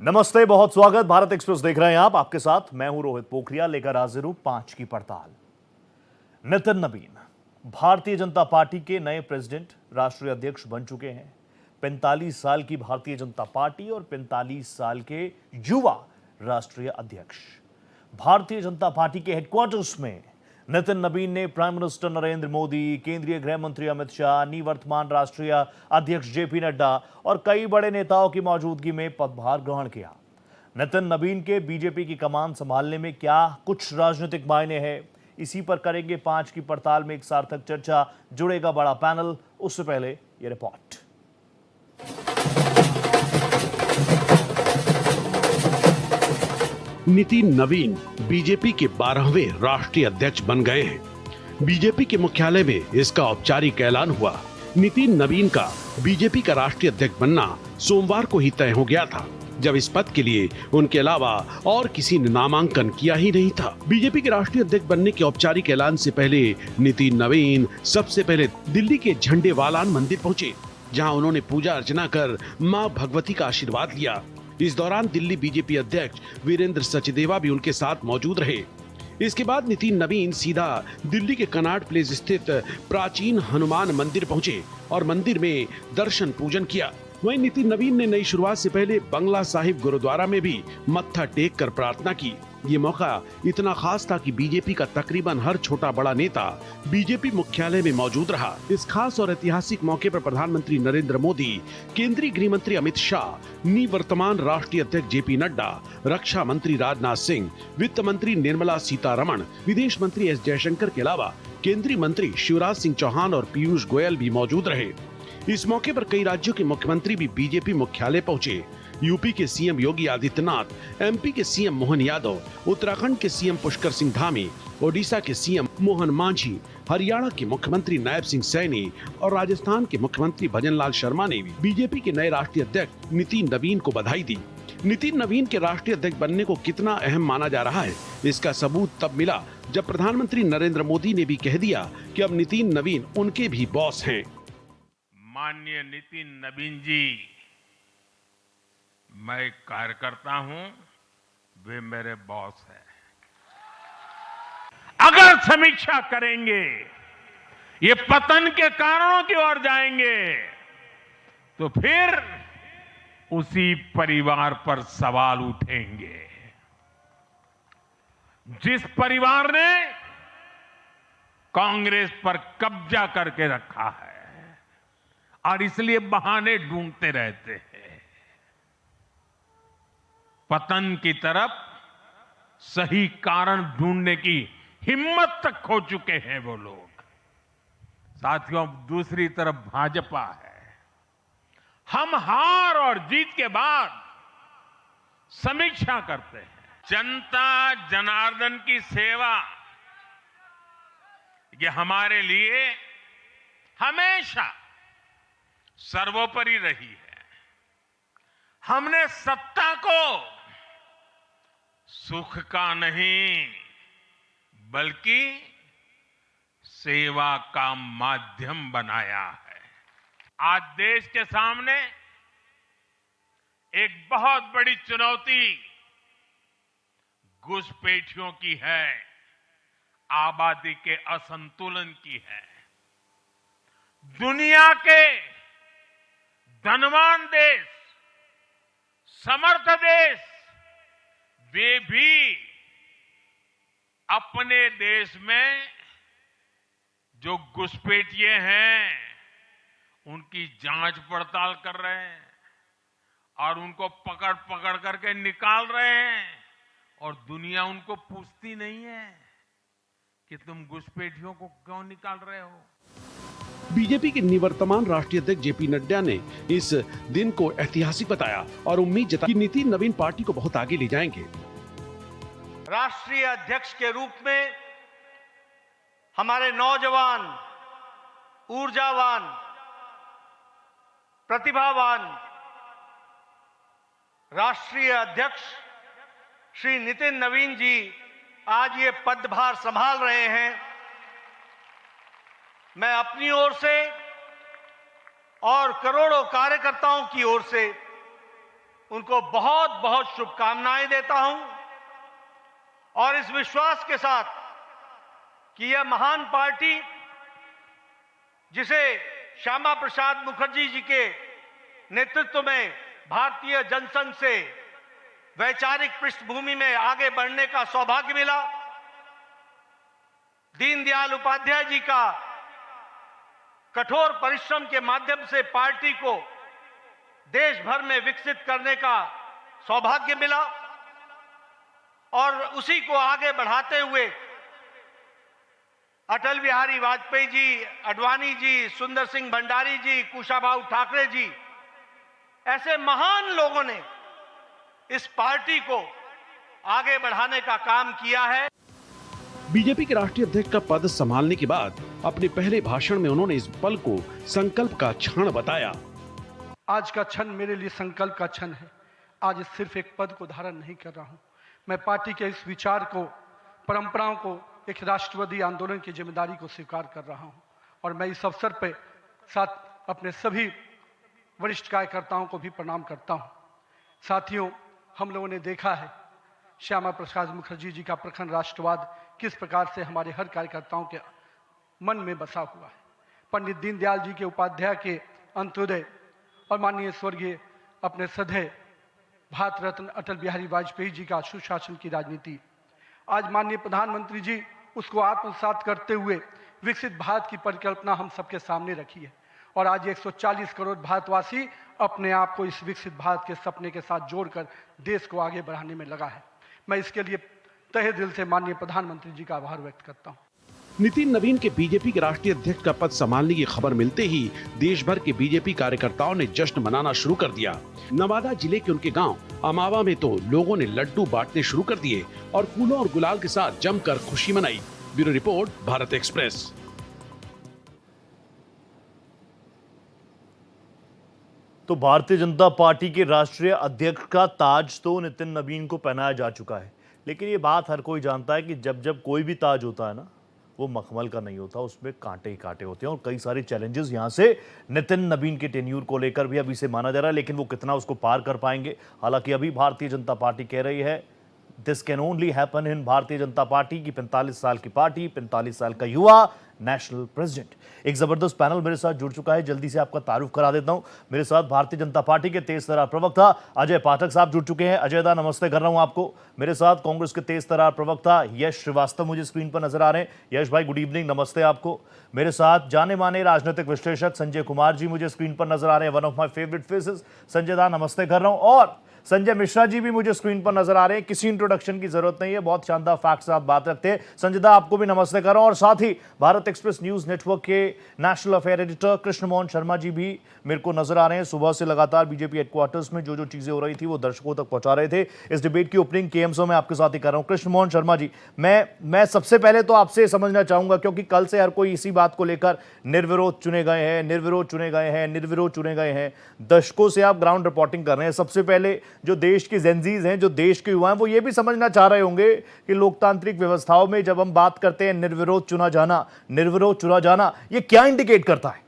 नमस्ते, बहुत स्वागत। भारत एक्सप्रेस देख रहे हैं आप। आपके साथ मैं हूं रोहित पोखरियाल, लेकर हाजिर हूं 5 की पड़ताल। नितिन नवीन भारतीय जनता पार्टी के नए प्रेसिडेंट, राष्ट्रीय अध्यक्ष बन चुके हैं। 45 साल की भारतीय जनता पार्टी और 45 साल के युवा राष्ट्रीय अध्यक्ष। भारतीय जनता पार्टी के हेडक्वार्टर्स में नितिन नवीन ने प्राइम मिनिस्टर नरेंद्र मोदी, केंद्रीय गृह मंत्री अमित शाह, निवर्तमान राष्ट्रीय अध्यक्ष जेपी नड्डा और कई बड़े नेताओं की मौजूदगी में पदभार ग्रहण किया। नितिन नवीन के बीजेपी की कमान संभालने में क्या कुछ राजनीतिक मायने हैं, इसी पर करेंगे 5 की पड़ताल में एक सार्थक चर्चा। जुड़ेगा बड़ा पैनल। उससे पहले ये रिपोर्ट। नितिन नवीन बीजेपी के 12वें राष्ट्रीय अध्यक्ष बन गए हैं। बीजेपी के मुख्यालय में इसका औपचारिक ऐलान हुआ। नितिन नवीन का बीजेपी का राष्ट्रीय अध्यक्ष बनना सोमवार को ही तय हो गया था, जब इस पद के लिए उनके अलावा और किसी ने नामांकन किया ही नहीं था। बीजेपी के राष्ट्रीय अध्यक्ष बनने के औपचारिक ऐलान से पहले नितिन नवीन सबसे पहले दिल्ली के झंडेवालान मंदिर पहुंचे, जहां उन्होंने पूजा अर्चना कर मां भगवती का आशीर्वाद लिया। इस दौरान दिल्ली बीजेपी अध्यक्ष वीरेंद्र सचदेवा भी उनके साथ मौजूद रहे। इसके बाद नितिन नवीन सीधा दिल्ली के कनॉट प्लेस स्थित प्राचीन हनुमान मंदिर पहुंचे और मंदिर में दर्शन पूजन किया। वहीं नितिन नवीन ने नई शुरुआत से पहले बंगला साहिब गुरुद्वारा में भी मत्था टेक कर प्रार्थना की। ये मौका इतना खास था कि बीजेपी का तकरीबन हर छोटा बड़ा नेता बीजेपी मुख्यालय में मौजूद रहा। इस खास और ऐतिहासिक मौके पर प्रधानमंत्री नरेंद्र मोदी, केंद्रीय गृह मंत्री अमित शाह, निवर्तमान राष्ट्रीय अध्यक्ष जेपी नड्डा, रक्षा मंत्री राजनाथ सिंह, वित्त मंत्री निर्मला सीतारमण, विदेश मंत्री एस जयशंकर के अलावा केंद्रीय मंत्री शिवराज सिंह चौहान और पीयूष गोयल भी मौजूद रहे। इस मौके पर कई राज्यों के मुख्यमंत्री भी बीजेपी मुख्यालय पहुंचे। यूपी के सीएम योगी आदित्यनाथ, एमपी के सीएम मोहन यादव, उत्तराखंड के सीएम पुष्कर सिंह धामी, ओडिशा के सीएम मोहन मांझी, हरियाणा के मुख्यमंत्री नायब सिंह सैनी और राजस्थान के मुख्यमंत्री भजनलाल शर्मा ने भी बीजेपी के नए राष्ट्रीय अध्यक्ष नितिन नवीन को बधाई दी। नितिन नवीन के राष्ट्रीय अध्यक्ष बनने को कितना अहम माना जा रहा है, इसका सबूत तब मिला जब प्रधानमंत्री नरेंद्र मोदी ने भी कह दिया कि अब नितिन नवीन उनके भी बॉस हैं। माननीय नितिन नवीन जी, मैं कार्यकर्ता हूं, वे मेरे बॉस हैं। अगर समीक्षा करेंगे, ये पतन के कारणों की ओर जाएंगे, तो फिर उसी परिवार पर सवाल उठेंगे। जिस परिवार ने कांग्रेस पर कब्जा करके रखा है और इसलिए बहाने ढूंढते रहते हैं। पतन की तरफ सही कारण ढूंढने की हिम्मत तक खो चुके हैं वो लोग। साथियों, दूसरी तरफ भाजपा है। हम हार और जीत के बाद समीक्षा करते हैं। जनता जनार्दन की सेवा, ये हमारे लिए हमेशा सर्वोपरि रही है। हमने सत्ता को सुख का नहीं, बल्कि सेवा का माध्यम बनाया है। आज देश के सामने एक बहुत बड़ी चुनौती घुसपैठियों की है, आबादी के असंतुलन की है। दुनिया के धनवान देश, समर्थ देश, वे भी अपने देश में जो घुसपैठिए हैं, उनकी जांच पड़ताल कर रहे हैं और उनको पकड़ पकड़ करके निकाल रहे हैं। और दुनिया उनको पूछती नहीं है कि तुम घुसपैठियों को क्यों निकाल रहे हो। बीजेपी के निवर्तमान राष्ट्रीय अध्यक्ष जेपी नड्डा ने इस दिन को ऐतिहासिक बताया और उम्मीद जताई कि नितिन नवीन पार्टी को बहुत आगे ले जाएंगे। राष्ट्रीय अध्यक्ष के रूप में हमारे नौजवान, ऊर्जावान, प्रतिभावान राष्ट्रीय अध्यक्ष श्री नितिन नवीन जी आज ये पदभार संभाल रहे हैं। मैं अपनी ओर से और करोड़ों कार्यकर्ताओं की ओर से उनको बहुत बहुत शुभकामनाएं देता हूं और इस विश्वास के साथ कि यह महान पार्टी जिसे श्यामा प्रसाद मुखर्जी जी के नेतृत्व में भारतीय जनसंघ से वैचारिक पृष्ठभूमि में आगे बढ़ने का सौभाग्य मिला, दीनदयाल उपाध्याय जी का कठोर परिश्रम के माध्यम से पार्टी को देश भर में विकसित करने का सौभाग्य मिला और उसी को आगे बढ़ाते हुए अटल बिहारी वाजपेयी जी, अडवाणी जी, सुंदर सिंह भंडारी जी, कुशाभाऊ ठाकरे जी, ऐसे महान लोगों ने इस पार्टी को आगे बढ़ाने का काम किया है। बीजेपी के राष्ट्रीय अध्यक्ष का पद संभालने के बाद अपने पहले भाषण में उन्होंने इस पल को संकल्प का क्षण बताया। आज का क्षण मेरे लिए संकल्प का क्षण है। आज सिर्फ एक पद को धारण नहीं कर रहा हूं, मैं पार्टी के इस विचार को, परंपराओं को, एक राष्ट्रवादी आंदोलन की जिम्मेदारी को स्वीकार कर रहा हूं और मैं इस अवसर पर साथ अपने सभी वरिष्ठ कार्यकर्ताओं को भी प्रणाम करता हूं। साथियों, हम लोगों ने देखा है श्यामा प्रसाद मुखर्जी जी का प्रखर राष्ट्रवाद किस प्रकार से हमारे हर कार्यकर्ताओं के मन में बसा हुआ है। पंडित दीनदयाल जी के उपाध्याय के अंत्योदय और माननीय स्वर्गीय अपने सदैव भारत रत्न अटल बिहारी वाजपेयी जी का सुशासन की राजनीति, आज माननीय प्रधानमंत्री जी उसको आत्मसात करते हुए विकसित भारत की परिकल्पना हम सबके सामने रखी है और आज 140 करोड़ भारतवासी अपने आप को इस विकसित भारत के सपने के साथ जोड़कर देश को आगे बढ़ाने में लगा है। मैं इसके लिए तहे दिल से माननीय प्रधानमंत्री जी का आभार व्यक्त करता हूं। नितिन नवीन के बीजेपी के राष्ट्रीय अध्यक्ष का पद संभालने की खबर मिलते ही देश भर के बीजेपी कार्यकर्ताओं ने जश्न मनाना शुरू कर दिया। नवादा जिले के उनके गांव अमावा में तो लोगों ने लड्डू बांटने शुरू कर दिए और फूलों और गुलाल के साथ जमकर खुशी मनाई। Bureau report, Bharat express. तो भारतीय जनता पार्टी के राष्ट्रीय अध्यक्ष का ताज तो नितिन नवीन को पहनाया जा चुका है, लेकिन ये बात हर कोई जानता है कि जब जब कोई भी ताज होता है ना, वो मखमल का नहीं होता, उसमें कांटे ही कांटे होते हैं और कई सारे चैलेंजेस यहाँ से नितिन नवीन के टेन्यूर को लेकर भी अभी से माना जा रहा है, लेकिन वो कितना उसको पार कर पाएंगे। हालांकि अभी भारतीय जनता पार्टी कह रही है this can only happen in Bharatiya Janata party की 45 साल की पार्टी, 45 साल का युवा नेशनल प्रेसिडेंट। एक जबरदस्त पैनल मेरे साथ जुड़ चुका है, जल्दी से आपका तारुफ करा देता हूं। मेरे साथ भारतीय जनता पार्टी के तेज तरार प्रवक्ता अजय पाठक साहब जुड़ चुके हैं। अजय दा, नमस्ते कर रहा हूं आपको। मेरे साथ कांग्रेस के तेज तरार प्रवक्ता यश श्रीवास्तव मुझे स्क्रीन पर नजर आ रहे हैं। यश भाई, गुड इवनिंग, नमस्ते आपको। मेरे साथ जाने माने राजनीतिक विश्लेषक संजय कुमार जी मुझे स्क्रीन पर नजर आ रहे हैं, one of my favourite faces. Sanjay दा, नमस्ते कर रहा हूं। और संजय मिश्रा जी भी मुझे स्क्रीन पर नजर आ रहे हैं, किसी इंट्रोडक्शन की जरूरत नहीं है, बहुत शानदार फैक्ट्स आप बात रखते हैं। संजय दा, आपको भी नमस्ते कर रहा हूं। और साथ ही भारत एक्सप्रेस न्यूज नेटवर्क के national affair editor Krishna Mohan Sharma ji भी मेरे को नजर आ रहे हैं। सुबह से लगातार बीजेपी हेडक्वार्टर्स में जो जो चीजें हो रही थी वो दर्शकों तक पहुंचा रहे थे। इस डिबेट की ओपनिंग केएमसो में आपके साथ ही कर रहा हूं। कृष्ण मोहन शर्मा जी, मैं सबसे पहले तो आपसे समझना चाहूंगा, क्योंकि कल से हर कोई इसी बात को लेकर निर्विरोध चुने गए हैं, निर्विरोध चुने गए हैं, निर्विरोध चुने गए हैं, दशकों से आप ग्राउंड रिपोर्टिंग कर रहे हैं। सबसे पहले जो देश की जेनजीज हैं, जो देश के युवा हैं, वो ये भी समझना चाह रहे होंगे कि लोकतांत्रिक व्यवस्थाओं में जब हम बात करते हैं निर्विरोध चुना जाना, निर्विरोध चुना जाना, ये क्या इंडिकेट करता है?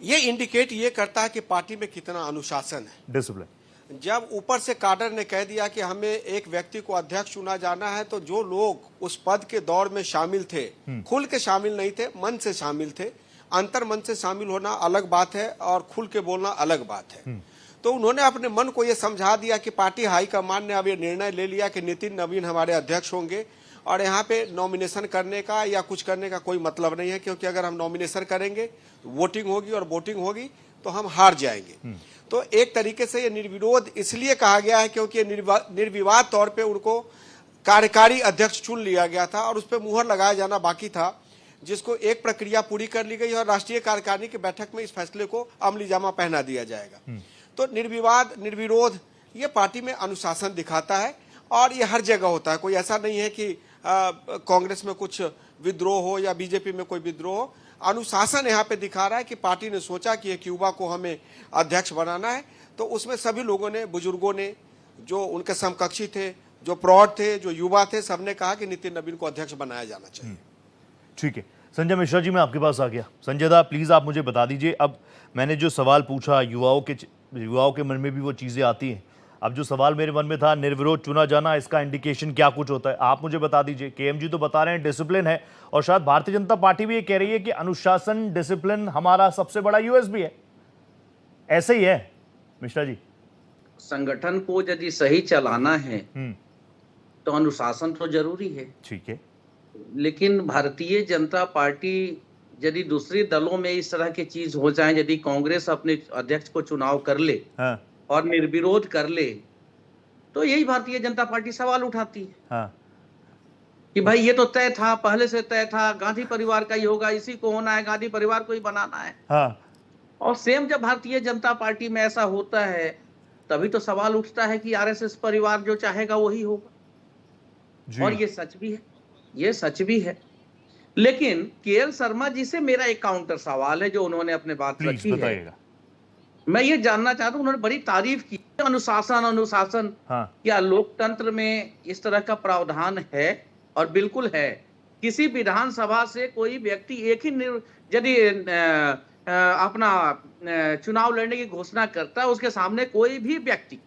ये इंडिकेट ये करता है कि पार्टी में कितना अनुशासन है, डिसिप्लिन। जब ऊपर से काडर ने कह दिया कि हमें एक व्यक्ति को अध्यक्ष चुना जाना है, तो जो लोग उस पद के दौड़ में शामिल थे, खुल के शामिल नहीं थे, मन से शामिल थे। अंतर मन से शामिल होना अलग बात है और खुल के बोलना अलग बात है। तो उन्होंने अपने मन को ये समझा दिया कि पार्टी हाईकमान ने अब ये निर्णय ले लिया कि नितिन नवीन हमारे अध्यक्ष होंगे और यहाँ पे नॉमिनेशन करने का या कुछ करने का कोई मतलब नहीं है, क्योंकि अगर हम नॉमिनेशन करेंगे तो वोटिंग होगी और वोटिंग होगी तो हम हार जाएंगे। तो एक तरीके से ये निर्विरोध इसलिए कहा गया है क्योंकि निर्विवाद तौर पे उनको कार्यकारी अध्यक्ष चुन लिया गया था और उस पर मुहर लगाया जाना बाकी था, जिसको एक प्रक्रिया पूरी कर ली गई और राष्ट्रीय कार्यकारिणी की बैठक में इस फैसले को अमली जामा पहना दिया जाएगा। तो निर्विवाद, निर्विरोध, ये पार्टी में अनुशासन दिखाता है और ये हर जगह होता है। कोई ऐसा नहीं है कि कांग्रेस में कुछ विद्रोह हो या बीजेपी में कोई विद्रोह हो। अनुशासन यहाँ पे दिखा रहा है कि पार्टी ने सोचा कि एक युवा को हमें अध्यक्ष बनाना है, तो उसमें सभी लोगों ने, बुजुर्गों ने, जो उनके समकक्षी थे, जो प्रौढ़ थे, जो युवा थे, सबने कहा कि नितिन नवीन को अध्यक्ष बनाया जाना चाहिए। ठीक है, संजय मिश्रा जी, मैं आपके पास आ गया। संजय दा, प्लीज आप मुझे बता दीजिए, अब मैंने जो सवाल पूछा, युवाओं के मन में भी वो चीजें आती हैं। अब जो सवाल मेरे मन में था, निर्विरोध चुना जाना, इसका इंडिकेशन क्या कुछ होता है, आप मुझे बता दीजिए। केएम जी तो बता रहे हैं डिसिप्लिन है, और शायद भारतीय जनता पार्टी भी ये कह रही है कि अनुशासन, डिसिप्लिन हमारा सबसे बड़ा यूएसपी है। ऐसे ही है मिश्रा जी? संगठन को यदि सही चलाना है तो अनुशासन तो जरूरी है, ठीक है, लेकिन भारतीय जनता पार्टी यदि दूसरे दलों में इस तरह की चीज हो जाए, यदि कांग्रेस अपने अध्यक्ष को चुनाव कर ले हाँ, और निर्विरोध कर ले, तो यही भारतीय जनता पार्टी सवाल उठाती है हाँ, कि भाई ये तो तय था, पहले से तय था, गांधी परिवार का ही होगा, इसी को होना है, गांधी परिवार को ही बनाना है। हाँ, और सेम जब भारतीय जनता पार्टी में ऐसा होता है, तभी तो सवाल उठता है कि आरएसएस परिवार जो चाहेगा वही होगा। जी, और ये सच भी है, ये सच भी है। लेकिन केएल शर्मा जी से मेरा एक काउंटर सवाल है जो उन्होंने अपने बात प्लीज रखी है। बताइएगा। मैं ये जानना चाहता हूं, उन्होंने बड़ी तारीफ की अनुशासन, अनुशासन। हाँ, क्या लोकतंत्र में इस तरह का प्रावधान है? और बिल्कुल है। किसी विधानसभा से कोई व्यक्ति एक ही यदि अपना चुनाव लड़ने की घोषणा करता है, उसके सामने कोई भी व्यक्ति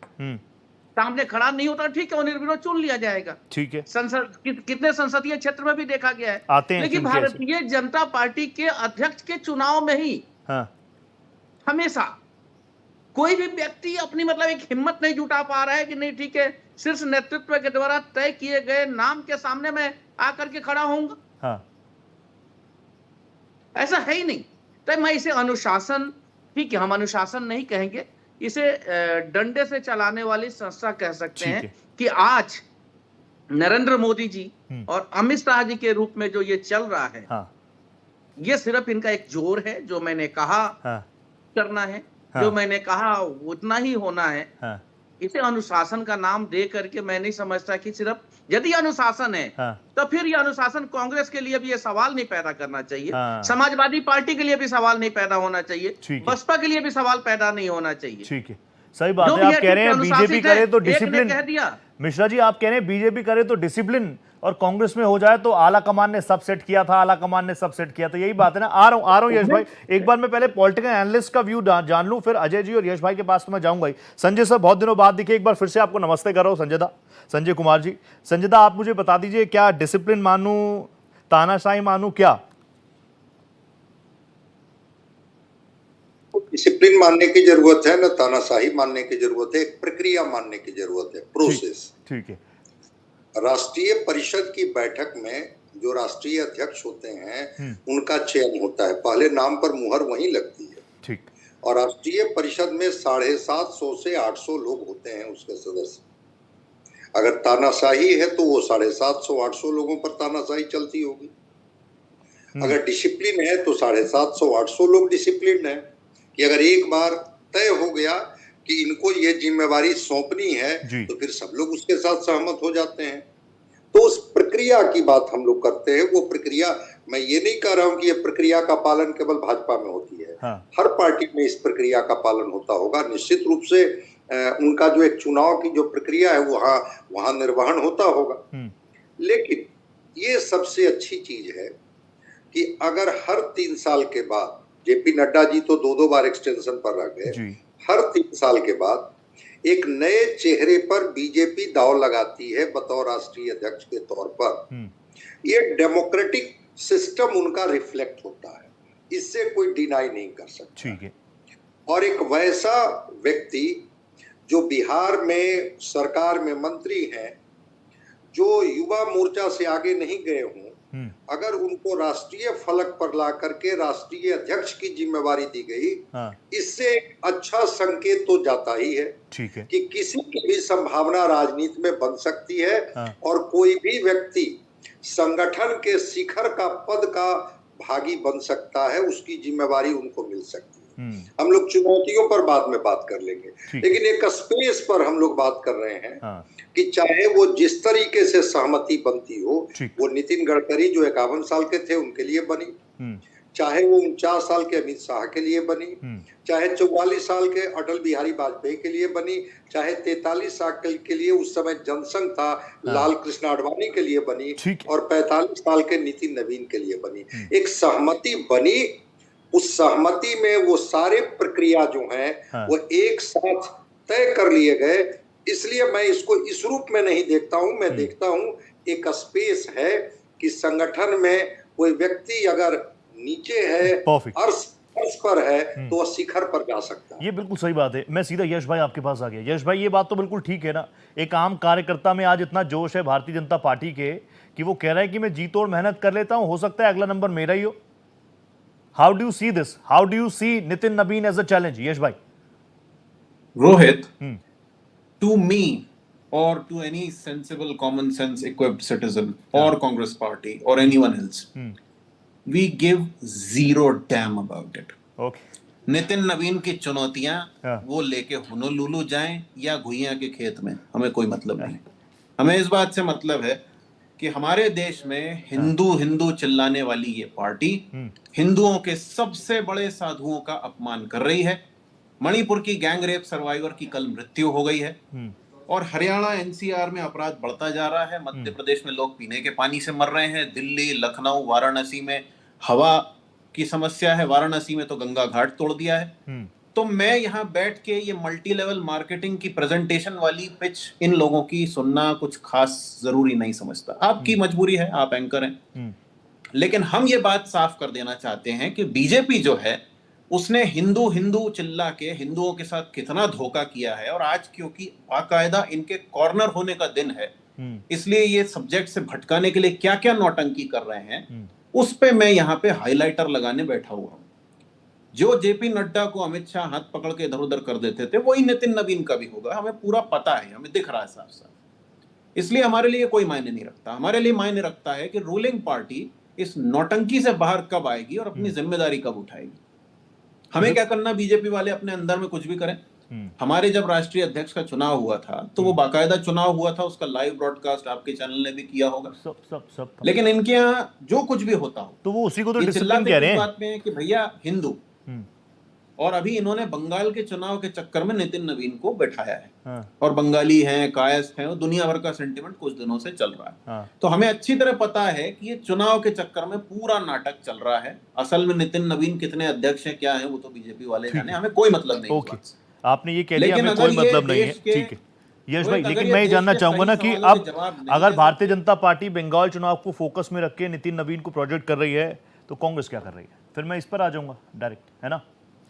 सामने खड़ा नहीं होता, ठीक है, वो निर्विरोध चुन लिया जाएगा। ठीक है, संसद कितने संसदीय क्षेत्र में भी देखा गया है। आते हैं, लेकिन भारतीय जनता पार्टी के अध्यक्ष के चुनाव में ही हाँ, हमेशा कोई भी व्यक्ति अपनी मतलब एक हिम्मत नहीं जुटा पा रहा है कि नहीं ठीक है, शीर्ष नेतृत्व के द्वारा तय किए गए नाम के सामने मैं आकर के खड़ा होऊंगा। हाँ, ऐसा है ही नहीं। तो मैं इसे अनुशासन, ठीक है, हम अनुशासन नहीं कहेंगे, इसे डंडे से चलाने वाली संस्था कह सकते हैं कि आज नरेंद्र मोदी जी और अमित शाह जी के रूप में जो ये चल रहा है, हाँ, ये सिर्फ इनका एक जोर है। जो मैंने कहा हाँ, करना है, हाँ, जो मैंने कहा उतना ही होना है। हाँ, इसे अनुशासन का नाम दे करके मैं नहीं समझता कि सिर्फ यदि अनुशासन है, हाँ, तो फिर ये अनुशासन कांग्रेस के लिए भी ये सवाल नहीं पैदा करना चाहिए, हाँ, समाजवादी पार्टी के लिए भी सवाल नहीं पैदा होना चाहिए, ठीक है, बसपा के लिए भी सवाल पैदा नहीं होना चाहिए। ठीक है, सही बात जो है। भी आप कह रहे हैं ठीक है, बीजेपी अनुशासित करे है, तो एक ने डिसिप्लिन, कह दिया। मिश्रा जी आप कह रहे हैं बीजेपी करे तो डिसिप्लिन, और कांग्रेस में हो जाए तो आला कमान ने सब सेट किया था, आला कमान ने सब सेट किया था, यही बात है ना। आ रहा हूं यश भाई, एक बार मैं पहले पॉलिटिकल एनालिस्ट का व्यू जान लूं, फिर अजय जी और यश भाई के पास तो मैं जाऊंगा ही। संजय सर, बहुत दिनों बाद दिखे, एक बार फिर से आपको नमस्ते कर रहा हूं। संजय कुमार जी, संजय दा, आप मुझे बता दीजिए, क्या डिसिप्लिन मानूं, तानाशाही मानूं, क्या? डिसिप्लिन मानने की जरूरत है, न तानाशाही मानने की जरूरत है, एक प्रक्रिया मानने की जरूरत है, प्रोसेस। ठीक है, राष्ट्रीय परिषद की बैठक में जो राष्ट्रीय अध्यक्ष होते हैं उनका चयन होता है, पहले नाम पर मुहर वहीं लगती है। ठीक, और राष्ट्रीय परिषद में 750 से 800 लोग होते हैं उसके सदस्य। अगर तानाशाही है तो वो 750-800 लोगों पर तानाशाही चलती होगी। अगर डिसिप्लिन है तो 750-800 लोग डिसिप्लिन है, कि अगर एक बार तय हो गया कि इनको ये जिम्मेवारी सौंपनी है तो फिर सब लोग उसके साथ सहमत हो जाते हैं। तो उस प्रक्रिया की बात हम लोग करते हैं। वो प्रक्रिया, मैं ये नहीं कह रहा हूं कि ये प्रक्रिया का पालन केवल भाजपा में होती है, हाँ, हर पार्टी में इस प्रक्रिया का पालन होता होगा। निश्चित रूप से उनका जो एक चुनाव की जो प्रक्रिया है वहां निर्वहन होता होगा। लेकिन ये सबसे अच्छी चीज है कि अगर हर 3 साल के बाद, जेपी नड्डा जी तो 2-2 बार एक्सटेंशन पर रह गए, हर 3 साल के बाद एक नए चेहरे पर बीजेपी दांव लगाती है बतौर राष्ट्रीय अध्यक्ष के तौर पर। ये डेमोक्रेटिक सिस्टम उनका रिफ्लेक्ट होता है, इससे कोई डिनाई नहीं कर सकता। ठीक है। और एक वैसा व्यक्ति जो बिहार में सरकार में मंत्री हैं, जो युवा मोर्चा से आगे नहीं गए हों, अगर उनको राष्ट्रीय फलक पर ला करके राष्ट्रीय अध्यक्ष की जिम्मेवारी दी गई, इससे अच्छा संकेत तो जाता ही है कि किसी की भी संभावना राजनीति में बन सकती है और कोई भी व्यक्ति संगठन के शिखर का पद का भागी बन सकता है, उसकी जिम्मेवारी उनको मिल सकती है। हम लोग चुनौतियों पर बाद में बात कर लेंगे, लेकिन एक स्पेस पर हम लोग बात कर रहे हैं कि चाहे वो जिस तरीके से सहमति बनती हो, वो नितिन गडकरी जो 51 साल के थे उनके लिए बनी, चाहे वो 49 साल के अमित शाह के लिए बनी, चाहे 44 साल के अटल बिहारी वाजपेयी के लिए बनी, चाहे 43 साल के लिए उस समय जनसंघ था लाल कृष्ण आडवाणी के लिए बनी, और 45 साल के नितिन नवीन के लिए बनी। एक सहमति बनी, उस सहमति में वो सारे प्रक्रिया जो है वो एक साथ तय कर लिए गए। इसलिए मैं इसको इस रूप में नहीं देखता हूं, मैं देखता हूं एक स्पेस है कि संगठन में कोई व्यक्ति अगर नीचे है, अर्श पर है, तो वह शिखर पर जा सकता है। ये बिल्कुल सही बात है। मैं सीधा यश भाई आपके पास आ गया। यश भाई, ये बात तो बिल्कुल ठीक है ना, एक आम कार्यकर्ता में आज इतना जोश है भारतीय जनता पार्टी के कि वो कह रहा है कि मैं जी तोड़ मेहनत कर लेता हूं, हो सकता है अगला नंबर मेरा ही हो। How do you see this? How do you see Nitin नवीन एज अ चैलेंज? यश भाई। Rohit, to me or to any sensible, common sense equipped citizen or Congress party or anyone else, we give zero damn about it. Okay. Nitin नवीन की चुनौतियां वो लेके Honolulu जाएं या घुइयां के खेत में, हमें कोई मतलब नहीं। हमें इस बात से मतलब है कि हमारे देश में हिंदू हिंदू चिल्लाने वाली ये पार्टी हिंदुओं के सबसे बड़े साधुओं का अपमान कर रही है। मणिपुर की गैंग रेप सर्वाइवर की कल मृत्यु हो गई है और हरियाणा एनसीआर में अपराध बढ़ता जा रहा है। मध्य प्रदेश में लोग पीने के पानी से मर रहे हैं। दिल्ली, लखनऊ, वाराणसी में हवा की समस्या है। वाराणसी में तो गंगा घाट तोड़ दिया है। तो मैं यहाँ बैठ के ये मल्टी लेवल मार्केटिंग की प्रेजेंटेशन वाली पिच इन लोगों की सुनना कुछ खास जरूरी नहीं समझता। आपकी मजबूरी है, आप एंकर हैं, लेकिन हम ये बात साफ कर देना चाहते हैं कि बीजेपी जो है उसने हिंदू हिंदू चिल्ला के हिंदुओं के साथ कितना धोखा किया है। और आज क्योंकि बाकायदा इनके कॉर्नर होने का दिन है, इसलिए ये सब्जेक्ट से भटकाने के लिए क्या क्या नौटंकी कर रहे हैं, उस पे मैं यहाँ पे हाइलाइटर लगाने बैठा हुआ हूँ। जो जेपी नड्डा को अमित शाह हाथ पकड़ के इधर उधर कर देते थे, वही नितिन नवीन का भी होगा। हमें पूरा पता है, हमें दिख रहा है साफ साफ। इसलिए हमारे लिए कोई मायने नहीं रखता। हमारे लिए मायने रखता है कि रूलिंग पार्टी इस नौटंकी से बाहर कब आएगी और अपनी जिम्मेदारी कब उठाएगी। हमें क्या करना, बीजेपी वाले अपने अंदर में कुछ भी करें। हमारे जब राष्ट्रीय अध्यक्ष का चुनाव हुआ था तो वो बाकायदा चुनाव हुआ था, उसका लाइव ब्रॉडकास्ट आपके चैनल ने भी किया होगा। सब लेकिन इनके यहाँ जो कुछ भी होता हो तो वो उसी को तो डिसिप्लिन कह रहे हैं। बात में कि भैया हिंदू, और अभी इन्होंने बंगाल के चुनाव के चक्कर में नितिन नवीन को बैठाया है और बंगाली हैं, कायस्थ हैं, और दुनिया भर का सेंटिमेंट कुछ दिनों से चल रहा है। तो हमें अच्छी तरह पता है कि ये चुनाव के चक्कर में पूरा नाटक चल रहा है। असल में नितिन नवीन कितने अध्यक्ष हैं, क्या है, वो तो बीजेपी वाले जाने, हमें कोई मतलब नहीं। आपने ये कह दिया, हमें कोई मतलब नहीं है, ठीक है यश भाई। लेकिन मैं ये जानना चाहूंगा ना कि अब अगर भारतीय जनता पार्टी बंगाल चुनाव को फोकस में रख के नितिन नवीन को प्रोजेक्ट कर रही है तो कांग्रेस क्या कर रही है? फिर मैं इस पर आ जाऊंगा डायरेक्ट, है ना?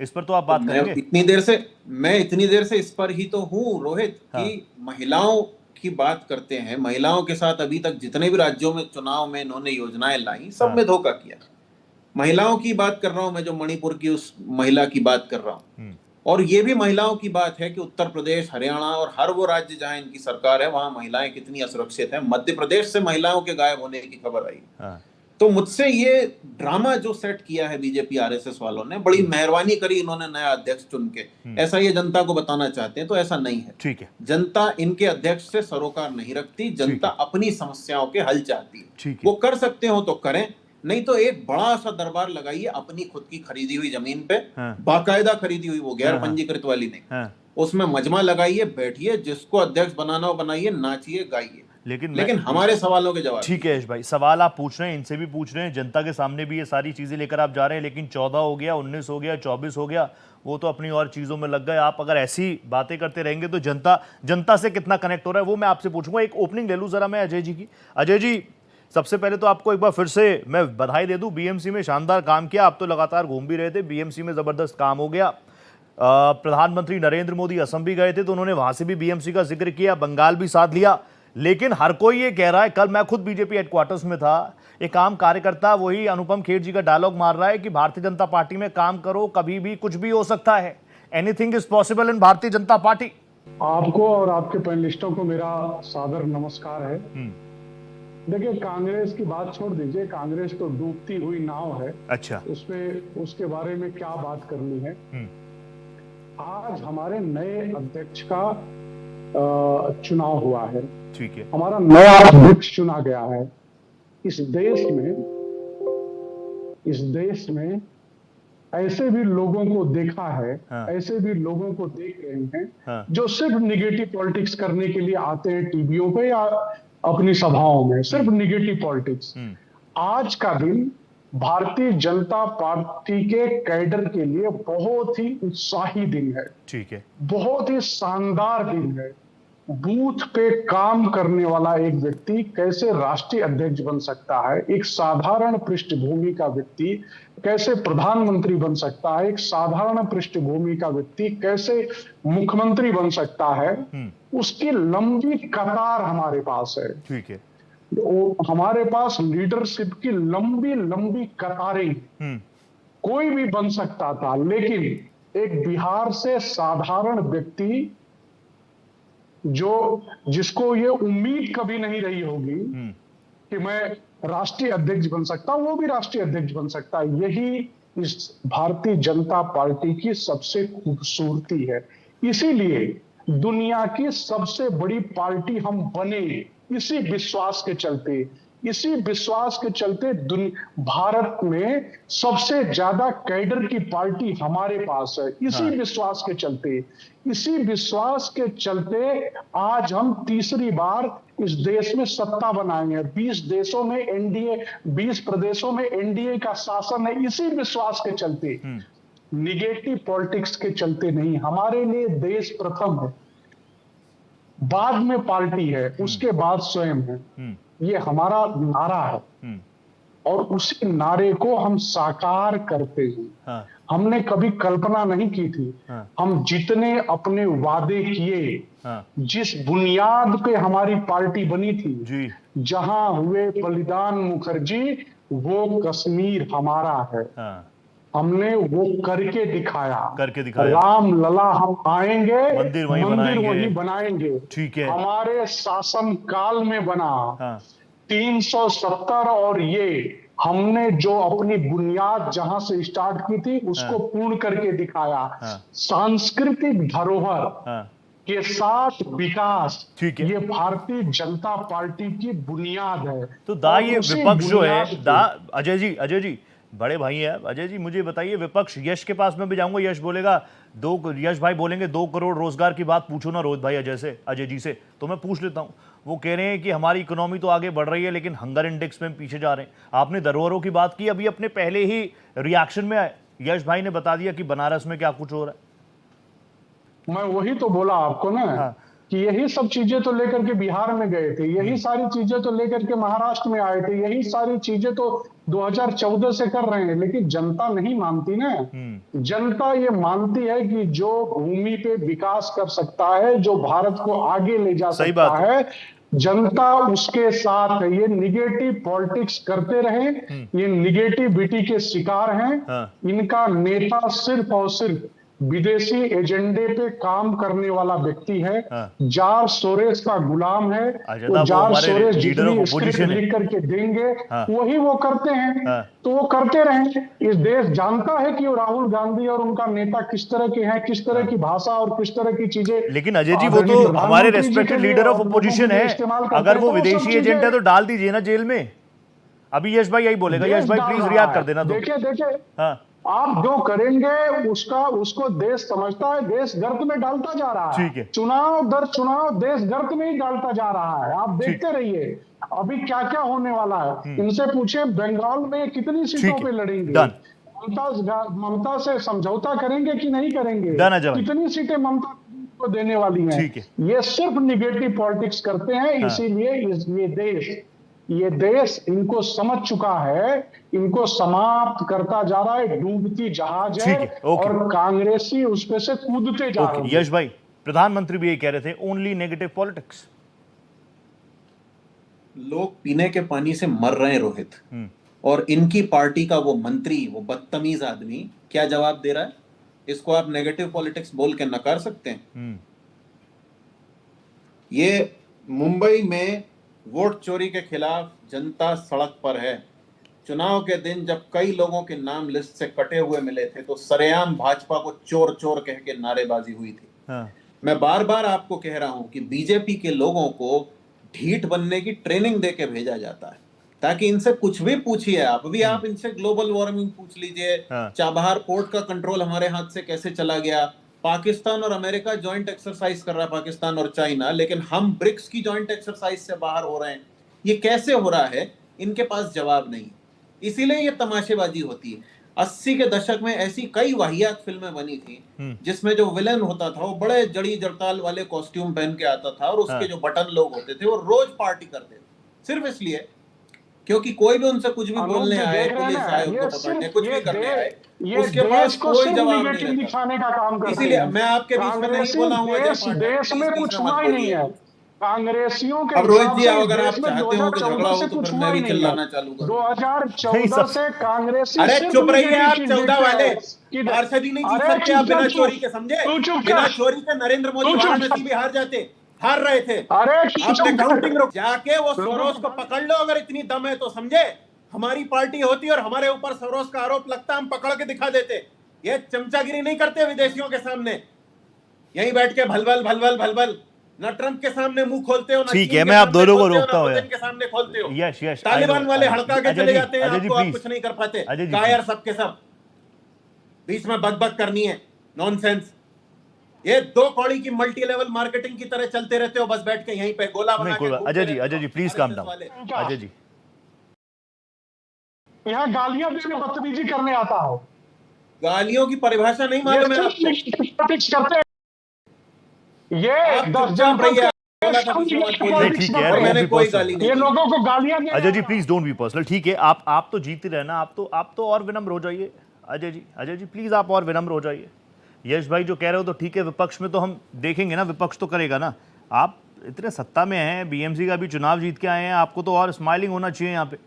इस पर तो आप बात करेंगे। मैं इतनी देर से इस पर ही तो हूँ रोहित, कि महिलाओं की बात करते हैं। महिलाओं के साथ अभी तक जितने भी राज्यों में चुनाव में इन्होंने योजनाएं लाई, सब में धोखा किया। महिलाओं की बात कर रहा हूं मैं, जो मणिपुर की उस महिला की बात कर रहा हूं। और ये भी महिलाओं की बात है कि उत्तर प्रदेश, हरियाणा और हर वो राज्य जहां इनकी सरकार है वहां महिलाएं कितनी असुरक्षित हैं। मध्य प्रदेश से महिलाओं के गायब होने की खबर आई। तो मुझसे ये ड्रामा जो सेट किया है बीजेपी आरएसएस वालों ने, बड़ी मेहरबानी करी इन्होंने नया अध्यक्ष चुन के, ऐसा ये जनता को बताना चाहते हैं, तो ऐसा नहीं है। ठीक है, जनता इनके अध्यक्ष से सरोकार नहीं रखती। जनता अपनी समस्याओं के हल चाहती है। वो कर सकते हो तो करें, नहीं तो एक बड़ा सा दरबार लगाइए अपनी खुद की खरीदी हुई जमीन पे, बाकायदा खरीदी हुई, वो गैर पंजीकृत वाली नहीं, उसमें मजमा लगाइए, बैठिए, जिसको अध्यक्ष बनाना हो बनाइए, नाचिए, गाइए। लेकिन हमारे सवालों के जवाब। ठीक है यश भाई, सवाल आप पूछ रहे हैं, इनसे भी पूछ रहे हैं, जनता के सामने भी ये सारी चीजें लेकर आप जा रहे हैं। लेकिन 14 हो गया, 19 हो गया, 24 हो गया, वो तो अपनी और चीजों में लग गए। आप अगर ऐसी बातें करते रहेंगे तो जनता से कितना कनेक्ट हो रहा है वो मैं आपसे पूछूंगा। एक ओपनिंग ले लूं जरा मैं अजय जी की। अजय जी, सबसे पहले तो आपको एक बार फिर से मैं बधाई दे दूं, बीएमसी में शानदार काम किया। आप तो लगातार घूम भी रहे थे, बीएमसी में जबरदस्त काम हो गया। प्रधानमंत्री नरेंद्र मोदी असम भी गए थे तो उन्होंने वहां से भी बीएमसी का जिक्र किया, बंगाल भी साथ लिया। लेकिन हर कोई ये कह रहा है, कल मैं खुद बीजेपी हेडक्वार्टर्स में था, एक आम कार्यकर्ता वही अनुपम खेर जी का डायलॉग मार रहा है कि भारतीय जनता पार्टी में काम करो, कभी भी कुछ भी हो सकता है, anything is possible in Bharatiya Janata party. आपको और आपके पैनलिस्टों को मेरा सादर नमस्कार है। देखिए, कांग्रेस की बात छोड़ दीजिए, कांग्रेस तो डूबती हुई नाव है। अच्छा, उसमें उसके बारे में क्या बात करनी है। आज हमारे नए अध्यक्ष का चुनाव हुआ है। ठीक है, हमारा नया अध्यक्ष चुना गया है। इस देश में इस देश में ऐसे भी लोगों को देखा है, ऐसे भी लोगों को देख रहे हैं जो सिर्फ निगेटिव पॉलिटिक्स करने के लिए आते हैं टीवियों पे या अपनी सभाओं में, सिर्फ निगेटिव पॉलिटिक्स। आज का दिन भारतीय जनता पार्टी के कैडर के लिए बहुत ही उत्साही दिन है, ठीक है, बहुत ही शानदार दिन है। बूथ पे काम करने वाला एक व्यक्ति कैसे राष्ट्रीय अध्यक्ष बन सकता है, एक साधारण पृष्ठभूमि का व्यक्ति कैसे प्रधानमंत्री बन सकता है, एक साधारण पृष्ठभूमि का व्यक्ति कैसे मुख्यमंत्री बन सकता है, उसकी लंबी कतार हमारे पास है। ठीक है, हमारे पास लीडरशिप की लंबी लंबी कतारें, कोई भी बन सकता था, लेकिन एक बिहार से साधारण व्यक्ति जिसको ये उम्मीद कभी नहीं रही होगी कि मैं राष्ट्रीय अध्यक्ष बन सकता हूं, वो भी राष्ट्रीय अध्यक्ष बन सकता है। यही इस भारतीय जनता पार्टी की सबसे खूबसूरती है। इसीलिए दुनिया की सबसे बड़ी पार्टी हम बने, इसी विश्वास के चलते, भारत में सबसे ज्यादा कैडर की पार्टी हमारे पास है। इसी विश्वास के चलते आज हम तीसरी बार इस देश में सत्ता बनाएंगे। 20 देशों में एनडीए, 20 प्रदेशों में एनडीए का शासन है। इसी विश्वास के चलते, निगेटिव पॉलिटिक्स के चलते नहीं। हमारे लिए देश प्रथम है, बाद में पार्टी है, उसके बाद स्वयं है। ये हमारा नारा है और उसी नारे को हम साकार करते हैं। हमने कभी कल्पना नहीं की थी। हम जितने अपने वादे किए, जिस बुनियाद पे हमारी पार्टी बनी थी, जहां हुए बलिदान मुखर्जी, वो कश्मीर हमारा है। हमने वो करके दिखाया। राम लला हम आएंगे, मंदिर वही बनाएंगे। ठीक है, हमारे शासन काल में बना 370, और ये हमने जो अपनी बुनियाद जहां से स्टार्ट की थी उसको पूर्ण करके दिखाया। सांस्कृतिक धरोहर के साथ विकास, ये भारतीय जनता पार्टी की बुनियाद है। तो ये विपक्ष जो है, अजय जी बड़े भाई हैं अजय जी, मुझे बताइए, विपक्ष यश के पास में भी जाऊंगा, यश बोलेगा यश भाई बोलेंगे 2 करोड़ रोजगार की बात पूछो ना रोहित भाई अजय जी से, तो मैं पूछ लेता हूं। वो कह रहे हैं कि हमारी इकोनॉमी तो आगे बढ़ रही है लेकिन हंगर इंडेक्स में पीछे जा रहे हैं। आपने धरोहरों की बात की, अभी अपने पहले ही रिएक्शन में यश भाई ने बता दिया कि बनारस में क्या कुछ हो रहा है। मैं वही तो बोला आपको ना, कि यही सब चीजें तो लेकर के बिहार में गए थे, यही सारी चीजें तो लेकर के महाराष्ट्र में आए थे, यही सारी चीजें तो 2014 से कर रहे हैं, लेकिन जनता नहीं मानती ना। जनता ये मानती है कि जो भूमि पे विकास कर सकता है, जो भारत को आगे ले जा सकता है, जनता उसके साथ है। ये निगेटिव पॉलिटिक्स करते रहे, ये निगेटिविटी के शिकार हैं। इनका नेता सिर्फ और सिर्फ विदेशी एजेंडे पे काम करने वाला व्यक्ति है। जार सोरेस का गुलाम है। तो जार सोरेस जितनी स्क्रिप्ट लिख करके देंगे वही वो करते हैं, तो वो करते रहें। इस देश जानता है कि राहुल गांधी और उनका नेता किस तरह के हैं, किस तरह की भाषा और किस तरह की चीजें। लेकिन अजय जी, वो तो हमारे रेस्पेक्टेड लीडर ऑफ अपोजिशन है, अगर वो विदेशी एजेंट है तो डाल दीजिए ना जेल में। अभी यश भाई यही बोलेगा, यश भाई प्लीज रिएक्ट कर देना। देखिए आप जो करेंगे उसको देश समझता है, देश गर्त में डालता जा रहा है। चुनाव दर चुनाव देश गर्त में ही डालता जा रहा है। आप देखते रहिए अभी क्या क्या होने वाला है। इनसे पूछे बंगाल में कितनी सीटों पे लड़ेंगे, ममता से समझौता करेंगे कि नहीं करेंगे, कितनी सीटें ममता को देने वाली हैं। ये सिर्फ निगेटिव पॉलिटिक्स करते हैं। इसीलिए ये देश इनको समझ चुका है, इनको समाप्त करता जा रहा है। डूबती जहाज है और कांग्रेसी उस पे से कूदते जा रहे हैं। यश भाई, प्रधानमंत्री भी ये कह रहे थे, ओनली नेगेटिव पॉलिटिक्स। लोग पीने के पानी से मर रहे हैं रोहित, और इनकी पार्टी का वो मंत्री, वो बदतमीज आदमी क्या जवाब दे रहा है? इसको आप नेगेटिव पॉलिटिक्स बोल के नकार सकते हैं? ये मुंबई में वोट चोरी के खिलाफ जनता सड़क पर है। चुनाव के दिन जब कई लोगों के नाम लिस्ट से कटे हुए मिले थे तो सरेआम भाजपा को चोर चोर कह के नारेबाजी हुई थी। मैं बार बार आपको कह रहा हूं कि बीजेपी के लोगों को ढीठ बनने की ट्रेनिंग देके भेजा जाता है। ताकि इनसे कुछ भी पूछिए आप, अभी आप इनसे ग्लोबल वार्मिंग पूछ लीजिए, चाबहार पोर्ट का कंट्रोल हमारे हाथ से कैसे चला गया, पाकिस्तान और अमेरिका जॉइंट एक्सरसाइज कर रहा है, पाकिस्तान और चाइना, लेकिन हम ब्रिक्स की जॉइंट एक्सरसाइज से बाहर हो रहे हैं, ये कैसे हो रहा है? इनके पास जवाब नहीं, इसीलिए ये तमाशेबाजी होती है। 80 के दशक में ऐसी कई वाहियात फिल्में बनी थी जिसमें जो विलन होता था वो बड़े जड़ी जड़ताल वाले कॉस्ट्यूम पहन के आता था और उसके जो बटन लोग होते थे वो रोज पार्टी करते थे, सिर्फ इसलिए क्योंकि कोई भी उनसे कुछ भी बोलने आए, पुलिस आए उनको पकड़ने, कुछ भी करने आए, उसके पास कोई जवाब नहीं दिखाने का काम करते हैं। इसीलिए मैं आपके बीच में नहीं बोला हूँ, देश में कुछ हुआ ही नहीं है कांग्रेसियों के। अब रोहित जी, अगर आप चाहते हो कि झगड़ा हो तो फिर मैं भी चिल्लाना चालू करूं। 2014 से कांग्रेस, अरे चुप रहिए आप 14 वाले, पार्षद ही नहीं जीत सकते आप बिना चोरी के, समझे? बिना चोरी के नरेंद्र मोदी वाराणसी भी हार रहे थे। आपने काउंटिंग रोक, जाके वो सोरोस को पकड़ लो अगर इतनी दम है तो, समझे? हमारी पार्टी होती और हमारे ऊपर सोरोस का आरोप लगता, हम पकड़ के दिखा देते। ये चमचागिरी नहीं करते विदेशियों के सामने, यहीं बैठ के भलबल भलबल भलबल, ना ट्रंप के सामने मुंह खोलते हो, ठीक है, मैं आप दोनों को रोकता हूँ, के सामने खोलते हो। यस यस, तालिबान वाले हड़का के चले जाते हैं, आपको आप कुछ नहीं कर पाते, कायर सबके सब, बीच में बकबक करनी है, नॉनसेंस। ये दो कौड़ी की मल्टी लेवल मार्केटिंग की तरह चलते रहते हो, बस बैठ के यहीं पे गोला बना के। Ajay ji please calm down. Ajay ji, यहाँ गालियां देने बदतमीजी करने आता हो, गालियों की परिभाषा नहीं मालूम है आपको? ये मैंने कोई गाली नहीं, ये लोगों को गालियां। Ajay ji please don't be personal, ठीक है? आप तो जीत ही रहना, आप तो और विनम्र हो जाइए। अजय जी प्लीज आप और विनम्र हो जाइए। यश भाई जो कह रहे हो तो ठीक है, विपक्ष में तो हम देखेंगे ना, विपक्ष तो करेगा ना। आप इतने सत्ता में हैं, बीएमसी का भी चुनाव जीत के आए हैं, आपको तो और स्माइलिंग होना चाहिए यहाँ पे।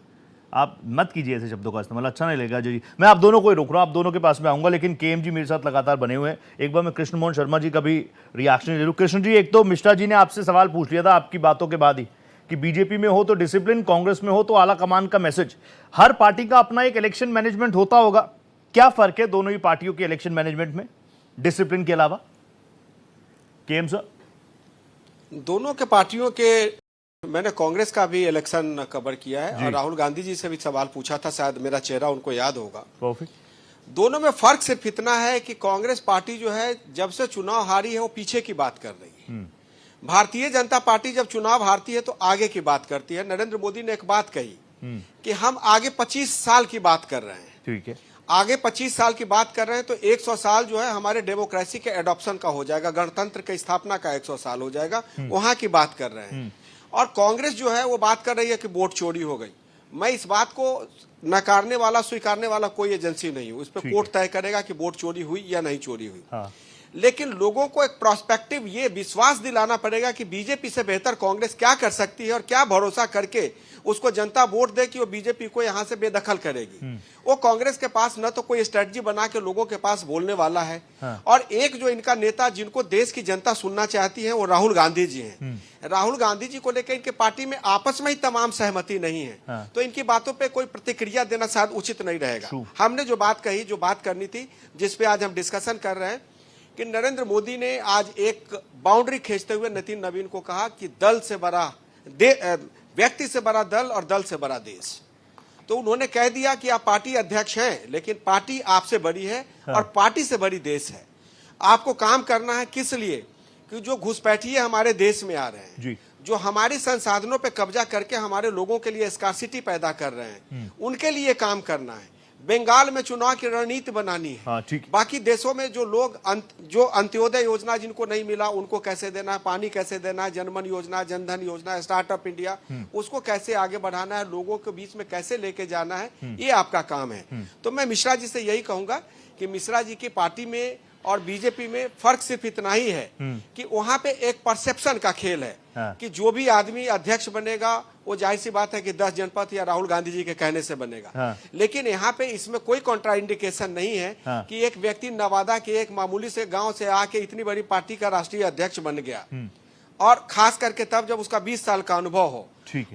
आप मत कीजिए ऐसे शब्दों का इस्तेमाल, अच्छा नहीं लगेगा। अजय जी, मैं आप दोनों को ही रोक रहा हूँ, आप दोनों के पास में आऊँगा, लेकिन केएम जी मेरे साथ लगातार बने हुए हैं। एक बार मैं कृष्ण मोहन शर्मा जी का भी रिएक्शन ले लूँ। कृष्ण जी, एक तो मिश्रा जी ने आपसे सवाल पूछ लिया था आपकी बातों के बाद ही कि बीजेपी में हो तो डिसिप्लिन, कांग्रेस में हो तो आला कमान का मैसेज। हर पार्टी का अपना एक इलेक्शन मैनेजमेंट होता होगा, क्या फर्क है दोनों ही पार्टियों के इलेक्शन मैनेजमेंट में डिसिप्लिन के अलावा? केएम सर, दोनों के पार्टियों के, मैंने कांग्रेस का भी इलेक्शन कवर किया है और राहुल गांधी जी से भी सवाल पूछा था, शायद मेरा चेहरा उनको याद होगा। दोनों में फर्क सिर्फ इतना है कि कांग्रेस पार्टी जो है जब से चुनाव हारी है वो पीछे की बात कर रही है। भारतीय जनता पार्टी जब चुनाव हारती है तो आगे की बात करती है। नरेंद्र मोदी ने एक बात कही कि हम आगे 25 साल की बात कर रहे हैं, ठीक है, आगे 25 साल की बात कर रहे हैं तो 100 साल जो है हमारे डेमोक्रेसी के एडॉप्शन का हो जाएगा, गणतंत्र की स्थापना का 100 साल हो जाएगा, वहां की बात कर रहे हैं। और कांग्रेस जो है वो बात कर रही है कि वोट चोरी हो गई। मैं इस बात को नकारने वाला, स्वीकारने वाला कोई एजेंसी नहीं हूं, इस पर कोर्ट तय करेगा कि वोट चोरी हुई या नहीं चोरी हुई। लेकिन लोगों को एक प्रोस्पेक्टिव ये विश्वास दिलाना पड़ेगा कि बीजेपी से बेहतर कांग्रेस क्या कर सकती है और क्या भरोसा करके उसको जनता वोट दे कि वो बीजेपी को यहां से बेदखल करेगी। वो कांग्रेस के पास न तो कोई स्ट्रेटजी बना के लोगों के पास बोलने वाला है, और एक जो इनका नेता जिनको देश की जनता सुनना चाहती है वो राहुल गांधी जी हैं। राहुल गांधी जी को लेकर इनके पार्टी में आपस में ही तमाम सहमति नहीं है, तो इनकी बातों पे कोई प्रतिक्रिया देना शायद उचित नहीं रहेगा। हमने जो बात कही, जो बात करनी थी, जिसपे आज हम डिस्कशन कर रहे हैं कि नरेंद्र मोदी ने आज एक बाउंड्री खींचते हुए नितिन नवीन को कहा कि दल से बड़ा व्यक्ति से बड़ा दल और दल से बड़ा देश। तो उन्होंने कह दिया कि आप पार्टी अध्यक्ष हैं लेकिन पार्टी आपसे बड़ी है और पार्टी से बड़ी देश है। आपको काम करना है किस लिए? कि जो घुसपैठिए हमारे देश में आ रहे हैं, जो हमारे संसाधनों पे कब्जा करके हमारे लोगों के लिए स्कार्सिटी पैदा कर रहे हैं, उनके लिए काम करना है। बंगाल में चुनाव की रणनीति बनानी है। बाकी देशों में जो लोग जो अंत्योदय योजना जिनको नहीं मिला उनको कैसे देना है, पानी कैसे देना है, जनमन योजना, जनधन योजना, स्टार्टअप इंडिया, उसको कैसे आगे बढ़ाना है, लोगों के बीच में कैसे लेके जाना है, ये आपका काम है। तो मैं मिश्रा जी से यही कहूंगा कि मिश्रा जी की पार्टी में और बीजेपी में फर्क सिर्फ इतना ही है कि वहां पे एक परसेप्शन का खेल है कि जो भी आदमी अध्यक्ष बनेगा वो जाहिर सी बात है कि 10 जनपद या राहुल गांधी जी के कहने से बनेगा। लेकिन यहाँ पे इसमें कोई कॉन्ट्राइंडिकेशन नहीं है कि एक व्यक्ति नवादा के एक मामूली से गांव से आके इतनी बड़ी पार्टी का राष्ट्रीय अध्यक्ष बन गया, और खास करके तब जब उसका 20 साल का अनुभव हो,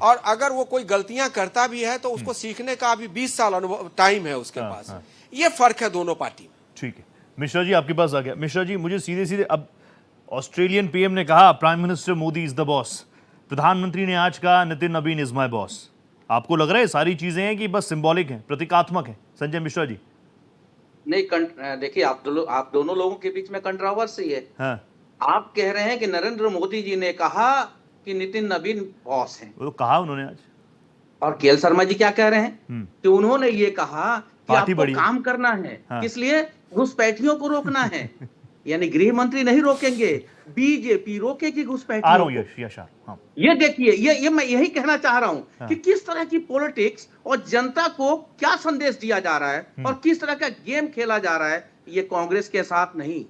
और अगर वो कोई गलतियां करता भी है तो उसको सीखने का अभी 20 साल अनुभव टाइम है उसके पास। ये फर्क है दोनों पार्टी में। ठीक है, मिश्रा जी आपके पास आ गया। मिश्रा जी, मुझे सीधे सीधे, अब ऑस्ट्रेलियन पीएम ने कहा prime minister Modi is the boss, प्रधानमंत्री ने आज कहा नितिन नवीन इज माय बॉस, आपको लग रहा है सारी चीजें हैं कि बस सिंबॉलिक हैं, प्रतीकात्मक हैं? संजय मिश्रा जी। नहीं, देखिए आप दोनों लोगों के बीच में कंट्रोवर्सी है। हाँ। आप कह रहे हैं कि नरेंद्र मोदी जी ने कहा कि नितिन नवीन बॉस हैं। वो तो कहा उन्होंने आज। और केएल शर्मा जी क्या कह रहे हैं कि उन्होंने ये कहा कि आपको काम करना है। हाँ। किस लिए? घुसपैठियों को रोकना है। यानी गृह मंत्री नहीं रोकेंगे, बीजेपी रोकेगी घुसपैठियों को। हाँ। ये देखिए, ये मैं यही कहना चाह रहा हूं कि किस तरह की पॉलिटिक्स और जनता को क्या संदेश दिया जा रहा है और किस तरह का गेम खेला जा रहा है। ये कांग्रेस के साथ नहीं,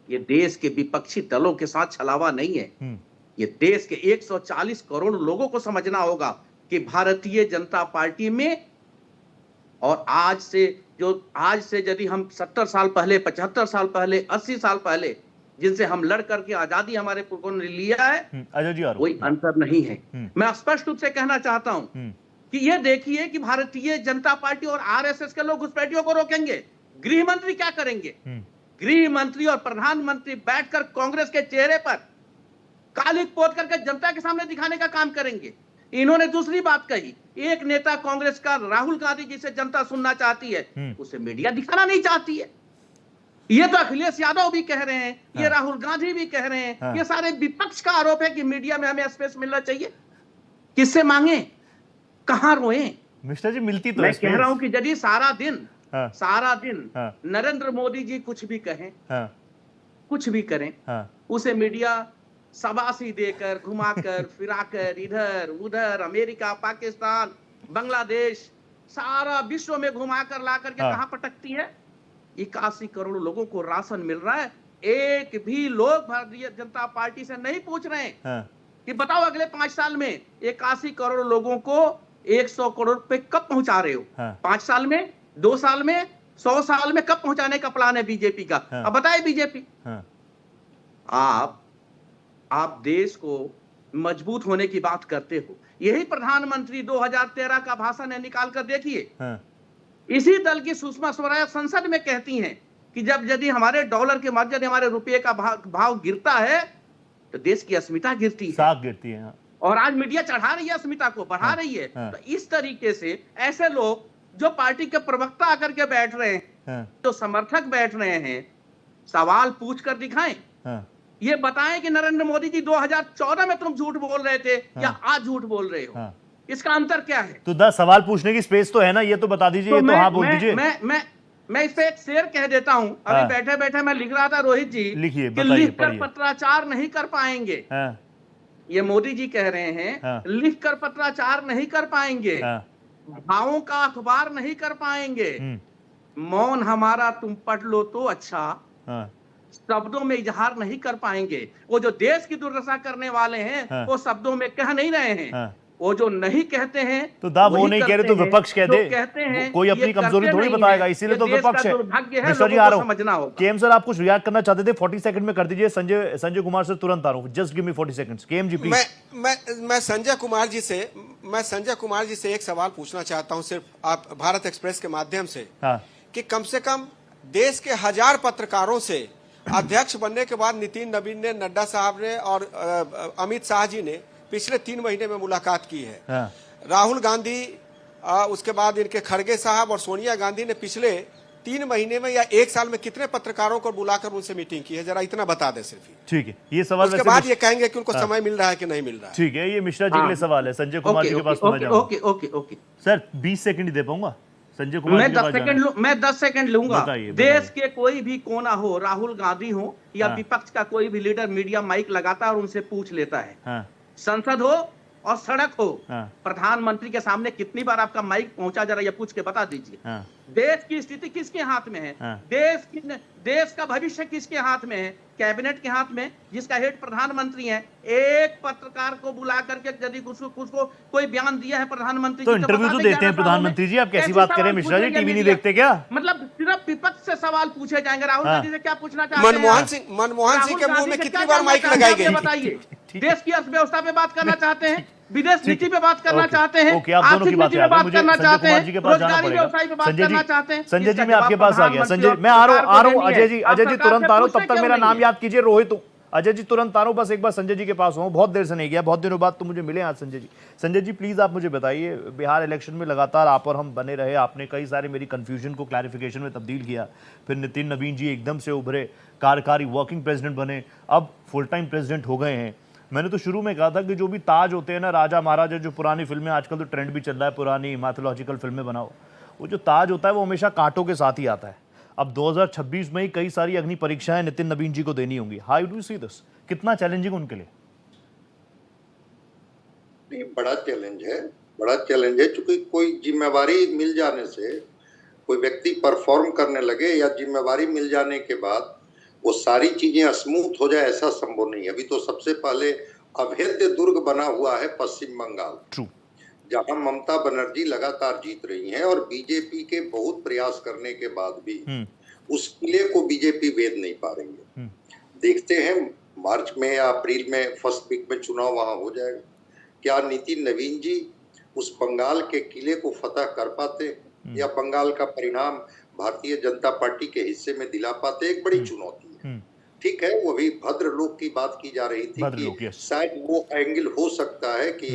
ये देश के विपक्षी दलों के साथ छलावा नहीं है। ये देश के 140 करोड़ लोगों को समझना होगा कि भारतीय जनता पार्टी में, और आज से यदि हम 70 साल पहले, 75 साल पहले, 80 साल पहले जिनसे हम लड़ करके आजादी हमारे पुरखों ने लिया है, कोई अंतर नहीं है। मैं स्पष्ट रूप से कहना चाहता हूं कि ये देखिए कि भारतीय जनता पार्टी और आरएसएस के लोग घुसपैठियों को रोकेंगे। गृह मंत्री क्या करेंगे? गृह मंत्री और प्रधानमंत्री बैठकर कांग्रेस के चेहरे पर कालिक पोत करके जनता के सामने दिखाने का काम करेंगे। इन्होंने दूसरी बात कही, एक नेता कांग्रेस का राहुल गांधी जिसे जनता सुनना चाहती है उसे मीडिया दिखाना नहीं चाहती है। ये तो अखिलेश यादव भी कह रहे हैं, ये राहुल गांधी भी कह रहे हैं, ये सारे विपक्ष का आरोप है कि मीडिया में हमें स्पेस मिलना चाहिए। किससे मांगे, कहां रोए? मिश्रा जी मिलती तो मैं कह रहा हूं कि यदि सारा दिन नरेंद्र मोदी जी कुछ भी कहें, कुछ भी करें, उसे मीडिया शाबाशी देकर, घुमाकर, फिराकर, इधर उधर, अमेरिका, पाकिस्तान, बांग्लादेश, सारा विश्व में घुमाकर ला करके कहां पटकती है? 81 करोड़ लोगों को राशन मिल रहा है। एक भी लोग भारतीय जनता पार्टी से नहीं पूछ रहे हैं कि बताओ अगले 5 साल में 81 करोड़ लोगों को 100 करोड़ रुपए कब पहुंचा रहे हो? 5 साल में, 2 साल में, 100 साल में कब पहुंचाने का प्लान है बीजेपी का? अब बताए बीजेपी। आप देश को मजबूत होने की बात करते हो, यही प्रधानमंत्री 2013 का भाषण है, निकाल कर देखिए। इसी दल की सुषमा स्वराज संसद में कहती हैं कि यदि हमारे डॉलर के मर्यादा, हमारे रुपये का भाव गिरता है तो देश की अस्मिता गिरती है, साख गिरती है। और आज मीडिया चढ़ा रही है, अस्मिता को बढ़ा रही है। तो इस तरीके से ऐसे लोग जो पार्टी के प्रवक्ता आकर के बैठ रहे हैं, जो समर्थक बैठ रहे हैं, सवाल पूछ कर दिखाएं, ये बताएं कि नरेंद्र मोदी जी 2014 में तुम झूठ बोल रहे थे या आज झूठ बोल रहे हो। इसका अंतर क्या है? तो 10 सवाल पूछने की स्पेस तो है ना, ये तो बता दीजिए। तो हाँ बोल दीजिए। मैं इस पे एक शेर कह देता हूं। अभी बैठे बैठे मैं लिख रहा था, रोहित जी, लिखिए, कि लिखकर पत्राचार नहीं कर पाएंगे। ये मोदी जी कह रहे हैं, लिखकर पत्राचार नहीं कर पाएंगे, भावों का अखबार नहीं कर पाएंगे, मौन हमारा तुम पढ़ लो तो अच्छा, शब्दों में इजहार नहीं कर पाएंगे। वो जो देश की दुर्दशा करने वाले हैं वो शब्दों में कह नहीं रहे हैं, वो जो नहीं कहते हैं तो वो नहीं कह रहे तो विपक्ष कह दे। कहते हैं कोई अपनी कमजोरी थोड़ी बताएगा, इसीलिए तो विपक्ष है। मिश्रा जी आ रहा हूं। केएम सर आप कुछ रिएक्ट करना चाहते थे, 40 सेकंड में कर दीजिए। संजय कुमार से तुरंत आ रहा हूं, just give me 40 seconds. KM जी प्लीज। मैं संजय कुमार जी से एक सवाल पूछना चाहता हूं, सिर्फ आप भारत एक्सप्रेस के माध्यम से, कि कम से कम देश के 1000 पत्रकारों से अध्यक्ष बनने के बाद नितिन नवीन ने, नड्डा साहब ने और अमित शाह जी ने पिछले 3 महीने में मुलाकात की है। राहुल गांधी, उसके बाद इनके खड़गे साहब और सोनिया गांधी ने पिछले 3 महीने में या 1 साल में कितने पत्रकारों को बुलाकर उनसे मीटिंग की है? जरा इतना बता दे सिर्फ। ठीक है, ये सवाल उसके बाद ये कहेंगे कि उनको समय मिल रहा है कि नहीं मिल रहा है। ठीक है, ये मिश्रा जी के लिए सवाल है। संजय कुमार जी के पास ओके सर 20 सेकंड ही दे पाऊंगा। संजय कुमार मैं 10 सेकंड लूंगा। देश के कोई भी कोना हो, राहुल गांधी हो या विपक्ष का कोई भी लीडर, मीडिया माइक लगाता है और उनसे पूछ लेता है। संसद हो और सड़क हो, प्रधानमंत्री के सामने कितनी बार आपका माइक पहुंचा, जरा ये पूछ के बता दीजिए। देश की स्थिति किसके हाथ में है? देश का भविष्य किसके हाथ में है? कैबिनेट के हाथ में, जिसका हेड प्रधानमंत्री है। एक पत्रकार को बुला करके यदि उसको कोई बयान दिया है प्रधानमंत्री, तो इंटरव्यू तो देते हैं प्रधानमंत्री जी, आप कैसी बात करें? मिश्रा जी टीवी नहीं देखते क्या? मतलब सिर्फ विपक्ष से सवाल पूछे जाएंगे। राहुल गांधी से क्या पूछना चाहते हैं? मनमोहन सिंह के मुंह में कितनी बार माइक लगाई गई? बताइए। देश की अर्थव्यवस्था पे बात करना चाहते हैं, विदेश नीति पे बात करना चाहते हैं, आर्थिक नीति पे बात करना चाहते हैं, रोजगारी व्यवसाय पे बात करना चाहते हैं। संजय जी मैं आपके पास आ गया। संजय मैं आ रहा हूँ अजय जी तुरंत आ रहा हूँ। तब तक मेरा नाम याद कीजिए, रोहित हूँ। अजय जी तुरंत तारो, बस एक बार संजय जी के पास हूँ, बहुत देर से नहीं गया, बहुत दिनों बाद तो मुझे मिले आज संजय जी। संजय जी प्लीज आप मुझे बताइए, बिहार इलेक्शन में लगातार आप और हम बने रहे, आपने कई सारे मेरी कंफ्यूजन को क्लैरिफिकेशन में तब्दील किया, फिर नितिन नवीन जी एकदम से उभरे, कार्यकारी वर्किंग प्रेसिडेंट बने, अब फुल टाइम प्रेसिडेंट हो गए हैं। मैंने तो शुरू में कहा था कि जो भी ताज होते हैं ना, राजा महाराजा, जो पुरानी फिल्में, आजकल तो ट्रेंड भी चल रहा है पुरानी माइथोलॉजिकल फिल्में बनाओ, वो जो ताज होता है वो हमेशा कांटों के साथ ही आता है। अब 2026 में ही कई सारी अग्नि परीक्षाएं नितिन नवीन जी को देनी होंगी। How do you see this? कितना चैलेंजिंग उनके लिए? नहीं, बड़ा चैलेंज है, क्योंकि कोई जिम्मेवारी मिल जाने से कोई व्यक्ति परफॉर्म करने लगे या जिम्मेवारी मिल जाने के बाद वो सारी चीजें स्मूथ हो जाए, ऐसा संभव नहीं है। अभी तो सबसे पहले अभेद्य दुर्ग बना हुआ है पश्चिम बंगाल, ट्रू, जहां ममता बनर्जी लगातार जीत रही हैं और बीजेपी के बहुत प्रयास करने के बाद भी उस किले को बीजेपी वेद नहीं पा रही है। देखते हैं मार्च में या अप्रैल में फर्स्ट वीक में चुनाव वहां हो जाएगा, क्या नितिन नवीन जी उस बंगाल के किले को फतह कर पाते हैं या बंगाल का परिणाम भारतीय जनता पार्टी के हिस्से में दिला पाते? एक बड़ी चुनौती है। ठीक है, वो भी भद्रलोक की बात की जा रही थी कि शायद वो एंगल हो सकता है कि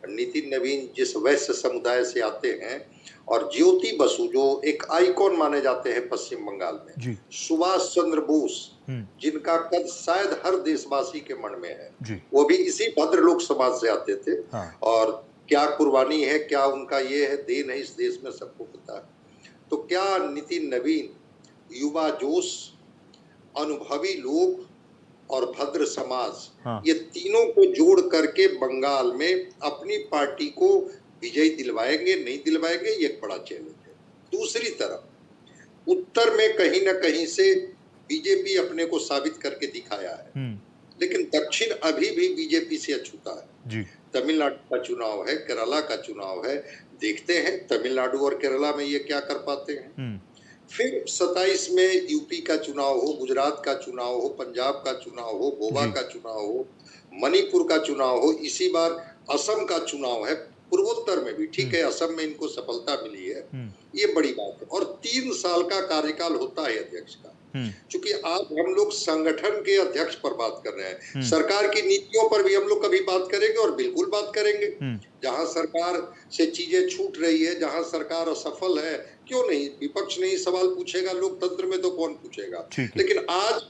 नितिन नवीन जिस वैश्य समुदाय से आते हैं और ज्योति बसु जो एक आइकॉन माने जाते हैं पश्चिम बंगाल में, सुभाष चंद्र बोस जिनका कद शायद हर देशवासी के मन में है, वो भी इसी भद्रलोक समाज से आते थे। और क्या कुर्बानी है, क्या उनका ये है देन है, इस देश में सबको पता है। तो क्या नितिन नवीन, युवा जोश, अनुभवी लोग और भद्र समाज, ये तीनों को जोड़ करके बंगाल में अपनी पार्टी को विजय दिलवाएंगे, नहीं दिलवाएंगे, ये एक बड़ा चैलेंज है। दूसरी तरफ उत्तर में कहीं ना कहीं से बीजेपी अपने को साबित करके दिखाया है, लेकिन दक्षिण अभी भी बीजेपी से अछूता है। तमिलनाडु का चुनाव है, केरला का चुनाव है, देखते हैं तमिलनाडु और केरला में ये क्या कर पाते हैं। फिर 27 में यूपी का चुनाव हो, गुजरात का चुनाव हो, पंजाब का चुनाव हो, गोवा का चुनाव हो, मणिपुर का चुनाव हो, इसी बार असम का चुनाव है, पूर्वोत्तर में भी ठीक है, असम में इनको सफलता मिली है, ये बड़ी बात है। और 3 साल का कार्यकाल होता है अध्यक्ष का। क्योंकि आज हम लोग संगठन के अध्यक्ष पर बात कर रहे हैं, सरकार की नीतियों पर भी हम लोग कभी बात करेंगे और बिल्कुल बात करेंगे। जहां सरकार से चीजें छूट रही है, जहां सरकार असफल है, क्यों नहीं, विपक्ष नहीं सवाल पूछेगा, लोकतंत्र में तो कौन पूछेगा। लेकिन आज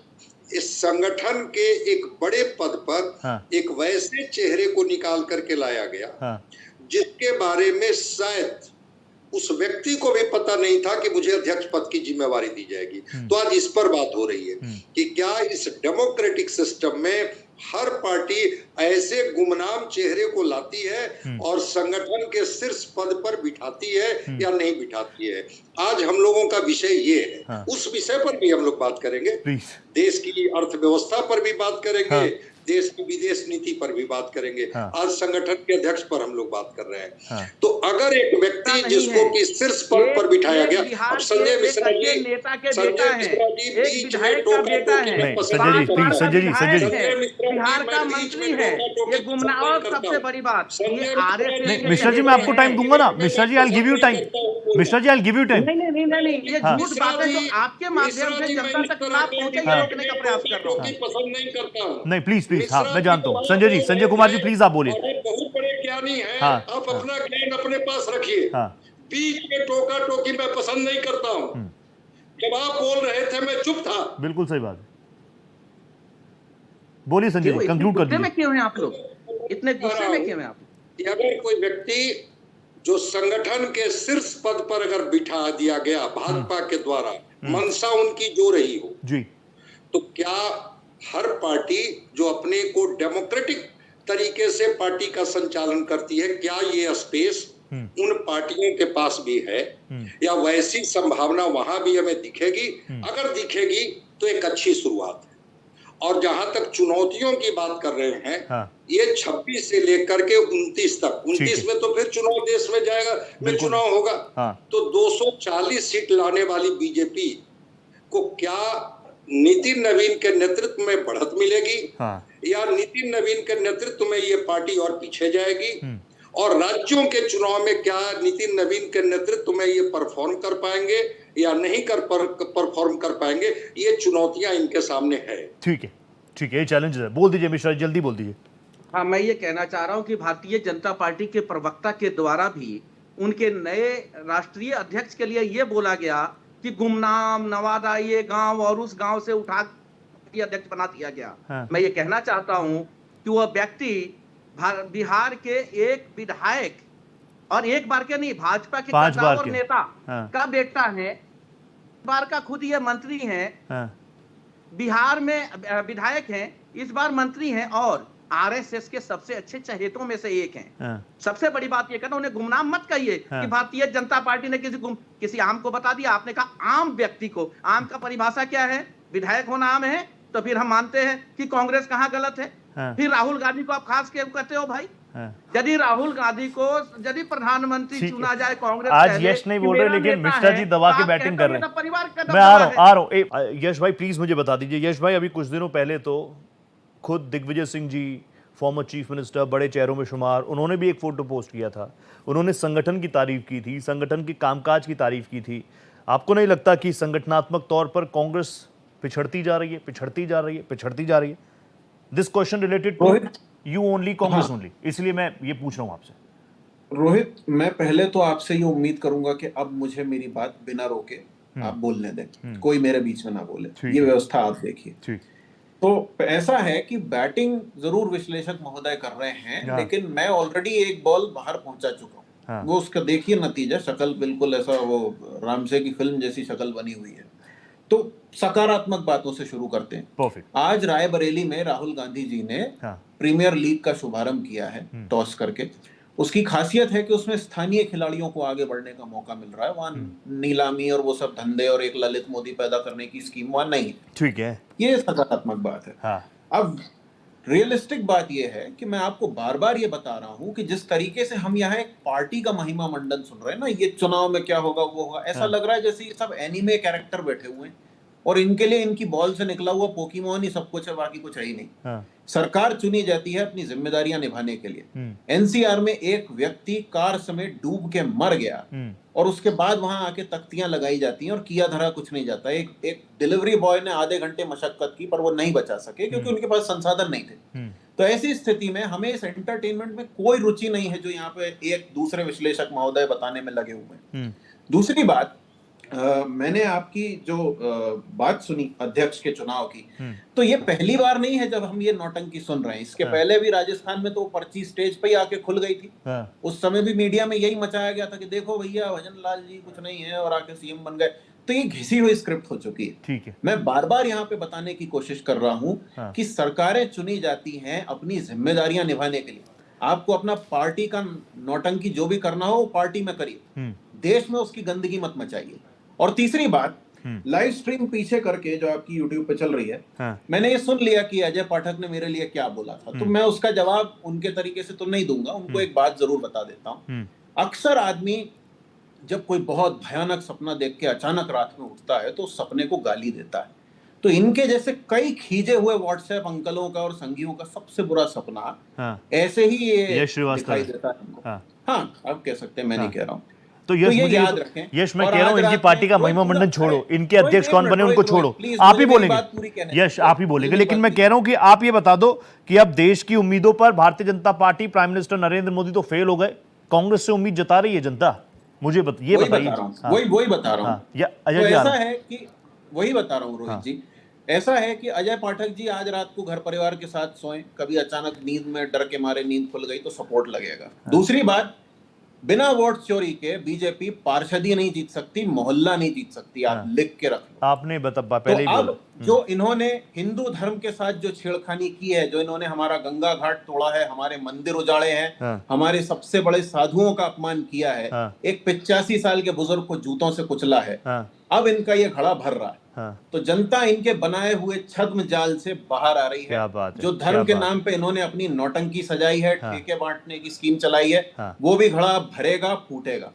इस संगठन के एक बड़े पद पर एक वैसे चेहरे को निकाल करके लाया गया जिसके बारे में शायद उस व्यक्ति को भी पता नहीं था कि मुझे अध्यक्ष पद की जिम्मेवारी दी जाएगी। तो आज इस पर बात हो रही है कि क्या इस डेमोक्रेटिक सिस्टम में हर पार्टी ऐसे गुमनाम चेहरे को लाती है और संगठन के शीर्ष पद पर बिठाती है या नहीं बिठाती है। आज हम लोगों का विषय ये है, उस विषय पर भी हम लोग बात करेंगे, देश की अर्थव्यवस्था पर भी बात करेंगे, देश की विदेश नीति पर भी बात करेंगे। आज संगठन के अध्यक्ष पर हम लोग बात कर रहे हैं। तो अगर एक व्यक्ति जिसको कि शीर्ष पद पर बिठाया गया, अब संजय मिश्रा जी बीच में टोका-टोकी, बिहार का मंत्री है, ये गुमनाम सबसे बड़ी बात। मिश्रा जी मैं आपको टाइम दूंगा ना, Mishra ji I will give you time, Mishra ji I will give you time. नहीं, ये झूठ बात है जो आपके माध्यम से जनता तक ना पहुंचे, ये रोकने का प्रयास कर रहा हूं। पसंद नहीं करता हूं। नहीं प्लीज हाँ मैं जानता हूँ। संजय जी, संजय कुमार जी प्लीज आप बोलिए। बहुत बड़े ज्ञानी हैं, आप अपना ज्ञान अपने पास रखिए। बीच में टोका टोकी मैं पसंद नहीं करता हूँ। जब आप बोल रहे थे मैं चुप था। बिल्कुल सही बात है, बोलिए संजय जी, कंक्लूड कर दीजिए। क्यों हैं आप लोग इतने गुस्से में, क्यों हैं आप? अगर कोई व्यक्ति जो संगठन के शीर्ष पद पर अगर बिठा दिया गया भाजपा के द्वारा, मंशा उनकी जो रही हो जी, तो क्या हर पार्टी जो अपने को डेमोक्रेटिक तरीके से पार्टी का संचालन करती है, क्या ये स्पेस उन पार्टियों के पास भी है या वैसी संभावना वहां भी हमें दिखेगी? अगर दिखेगी तो एक अच्छी शुरुआत है। और जहां तक चुनौतियों की बात कर रहे हैं, ये 26 से लेकर के 29 तक, 29 में तो फिर चुनाव देश में जाएगा, में चुनाव होगा, तो 240 सीट लाने वाली बीजेपी को क्या नितिन नवीन के नेतृत्व में बढ़त मिलेगी या नितिन नवीन के नेतृत्व में ये पार्टी और पीछे जाएगी? और राज्यों के चुनाव में क्या नितिन नवीन के नेतृत्व में ये परफॉर्म कर पाएंगे या नहीं परफॉर्म कर पाएंगे? ये चुनौतियां इनके सामने है। ठीक है, ठीक है, ये चैलेंज है। बोल दीजिए मिश्रा जी, जल्दी बोल दीजिए। हाँ, मैं ये कहना चाह रहा हूं कि भारतीय जनता पार्टी के प्रवक्ता के द्वारा भी उनके नए राष्ट्रीय अध्यक्ष के लिए ये बोला गया कि गुमनाम, नवादा ये गांव और उस गांव से उठा अध्यक्ष बना दिया गया। हाँ। मैं ये कहना चाहता हूं कि वह व्यक्ति बिहार के एक विधायक और एक बार के नहीं, भाजपा के 5 बार कद्दावर के नेता हाँ। का बेटा है, बार का खुद ये मंत्री है, हाँ। बिहार में विधायक हैं, इस बार मंत्री हैं और आरएसएस के सबसे अच्छे चहेतों में से एक हैं। हाँ। सबसे बड़ी बात ये कहना, उन्हें गुमनाम मत कहिए हाँ। कि भारतीय जनता पार्टी ने किसी आम को बता दिया। आपने कहा आम व्यक्ति को, आम का परिभाषा क्या है? विधायक होना आम है, तो फिर हम मानते हैं कि कांग्रेस कहाँ गलत है। हाँ। फिर राहुल गांधी को आप खास के कहते हो भाई? हाँ। यदि राहुल गांधी को यदि प्रधानमंत्री चुना जाए कांग्रेस, आज यश नहीं बोल रहे, लेकिन मिश्रा जी दबा के बैटिंग कर रहे हैं। मैं आ रहा हूँ। यश भाई प्लीज मुझे बता दीजिए। यश भाई, अभी कुछ दिनों पहले तो खुद Digvijay Singh ji, former chief minister, बड़े चेहरों में शुमार, उन्होंने भी एक फोटो पोस्ट किया था। उन्होंने संगठन की तारीफ की थी, संगठन के कामकाज की तारीफ की थी। आपको नहीं लगता कि संगठनात्मक तौर पर कांग्रेस पिछड़ती जा रही है, पिछड़ती जा रही है, पिछड़ती जा रही है? This question related to you only, Congress only, इसलिए मैं ये पूछ रहा हूं आपसे। रोहित, मैं पहले तो आपसे ये उम्मीद करूंगा कि अब मुझे मेरी बात बिना रोके आप बोलने दें, कोई मेरे बीच में ना बोले। ये व्यवस्था आप देखिए। तो ऐसा है कि बैटिंग जरूर विश्लेषक महोदय कर रहे हैं, लेकिन मैं ऑलरेडी एक बॉल बाहर पहुंचा चुका हूं। वो उसका देखिए नतीजा, शक्ल बिल्कुल ऐसा वो रामसे की फिल्म जैसी शक्ल बनी हुई है। तो सकारात्मक बातों से शुरू करते हैं। परफेक्ट। आज रायबरेली में राहुल गांधी जी ने प्रीमियर लीग का शुभारंभ किया है टॉस करके। उसकी खासियत है कि उसमें स्थानीय खिलाड़ियों को आगे बढ़ने का मौका मिल रहा है। वहां नीलामी और वो सब धंधे और एक ललित मोदी पैदा करने की स्कीम वहां नहीं है। ठीक है, ये सकारात्मक बात है। हाँ। अब रियलिस्टिक बात यह है कि मैं आपको बार बार ये बता रहा हूं कि जिस तरीके से हम यहाँ एक पार्टी का महिमा मंडन सुन रहे हैं ना, ये चुनाव में क्या होगा वो होगा, ऐसा लग रहा है जैसे ये सब एनीमे कैरेक्टर बैठे हुए हैं और इनके लिए इनकी बॉल से निकला हुआ पोकीमोन ही सब कुछ है, बाकी कुछ है ही नहीं। हाँ। सरकार चुनी जाती है अपनी जिम्मेदारियां निभाने के लिए। एनसीआर में एक व्यक्ति कार समेत डूब के मर गया और उसके बाद वहां आके तख्तियां लगाई जाती हैं और किया धरा कुछ नहीं जाता। एक डिलीवरी बॉय ने आधे घंटे मशक्कत की पर वो नहीं बचा सके क्योंकि उनके पास संसाधन नहीं थे। तो ऐसी स्थिति में हमें इस एंटरटेनमेंट में कोई रुचि नहीं है जो यहाँ पे एक दूसरे विश्लेषक महोदय बताने में लगे हुए हैं। दूसरी बात, मैंने आपकी जो बात सुनी अध्यक्ष के चुनाव की, तो ये पहली बार नहीं है जब हम ये नौटंकी सुन रहे हैं। इसके पहले भी राजस्थान में तो पर्ची स्टेज पे ही आके खुल गई थी। उस समय भी मीडिया में यही मचाया गया था कि देखो भैया भजन लाल जी कुछ नहीं है और आके सीएम बन गए। तो ये घिसी हुई स्क्रिप्ट हो चुकी है। ठीक है। मैं बार बार यहाँ पे बताने की कोशिश कर रहा हूँ कि सरकारें चुनी जाती हैं अपनी जिम्मेदारियां निभाने के लिए। आपको अपना पार्टी का नौटंकी जो भी करना हो वो पार्टी में करिए, देश में उसकी गंदगी मत मचाइए। और तीसरी बात, लाइव स्ट्रीम पीछे करके जो आपकी यूट्यूब पे चल रही है, मैंने ये सुन लिया कि अजय पाठक ने मेरे लिए क्या बोला था, तो मैं उसका जवाब उनके तरीके से तो नहीं दूंगा। उनको एक बात जरूर बता देता हूँ। अक्सर आदमी जब कोई बहुत भयानक सपना देख के अचानक रात में उठता है तो सपने को गाली देता है। तो इनके जैसे कई खींचे हुए व्हाट्सएप अंकलों का और संगियों का सबसे बुरा सपना ऐसे ही ये दिखाई देता है। हाँ, आप कह सकते हैं, मैं नहीं कह रहा हूँ। तो यश मुझे याद रखें, यश मैं कह रहा हूँ इनकी पार्टी का महिमा मंडन छोड़ो, इनके अध्यक्ष कौन बने उनको छोड़ो, आप ही बोलेंगे यश, आप ही बोलेंगे। लेकिन मैं कह रहा हूँ कि आप ये बता दो कि अब देश की उम्मीदों पर Bharatiya Janata party, prime minister Narendra Modi तो फेल हो गए, कांग्रेस से उम्मीद जता रही है जनता, मुझे ये बताइए। वही बता रहा हूँ। ऐसा है कि वही बता रहा हूँ रोहित जी, ऐसा है कि अजय पाठक जी आज रात को घर परिवार के साथ सोएं, कभी अचानक नींद में डर के मारे नींद खुल गई तो सपोर्ट लगेगा। दूसरी बात, बिना वोट चोरी के बीजेपी पार्षदी नहीं जीत सकती, मोहल्ला नहीं जीत सकती। आप लिख के रख लो। आपने पहले तो अब जो इन्होंने हिंदू धर्म के साथ जो छेड़खानी की है, जो इन्होंने हमारा गंगा घाट तोड़ा है, हमारे मंदिर उजाड़े हैं, हमारे सबसे बड़े साधुओं का अपमान किया है, एक 85 साल के बुजुर्ग को जूतों से कुचला है, अब इनका ये घड़ा भर रहा है। तो जनता इनके बनाए हुए छद्म जाल से बाहर आ रही है। जो धर्म के नाम पे इन्होंने अपनी नौटंकी सजाई है, ठेके बांटने की स्कीम चलाई है, वो भी घड़ा भरेगा, फूटेगा।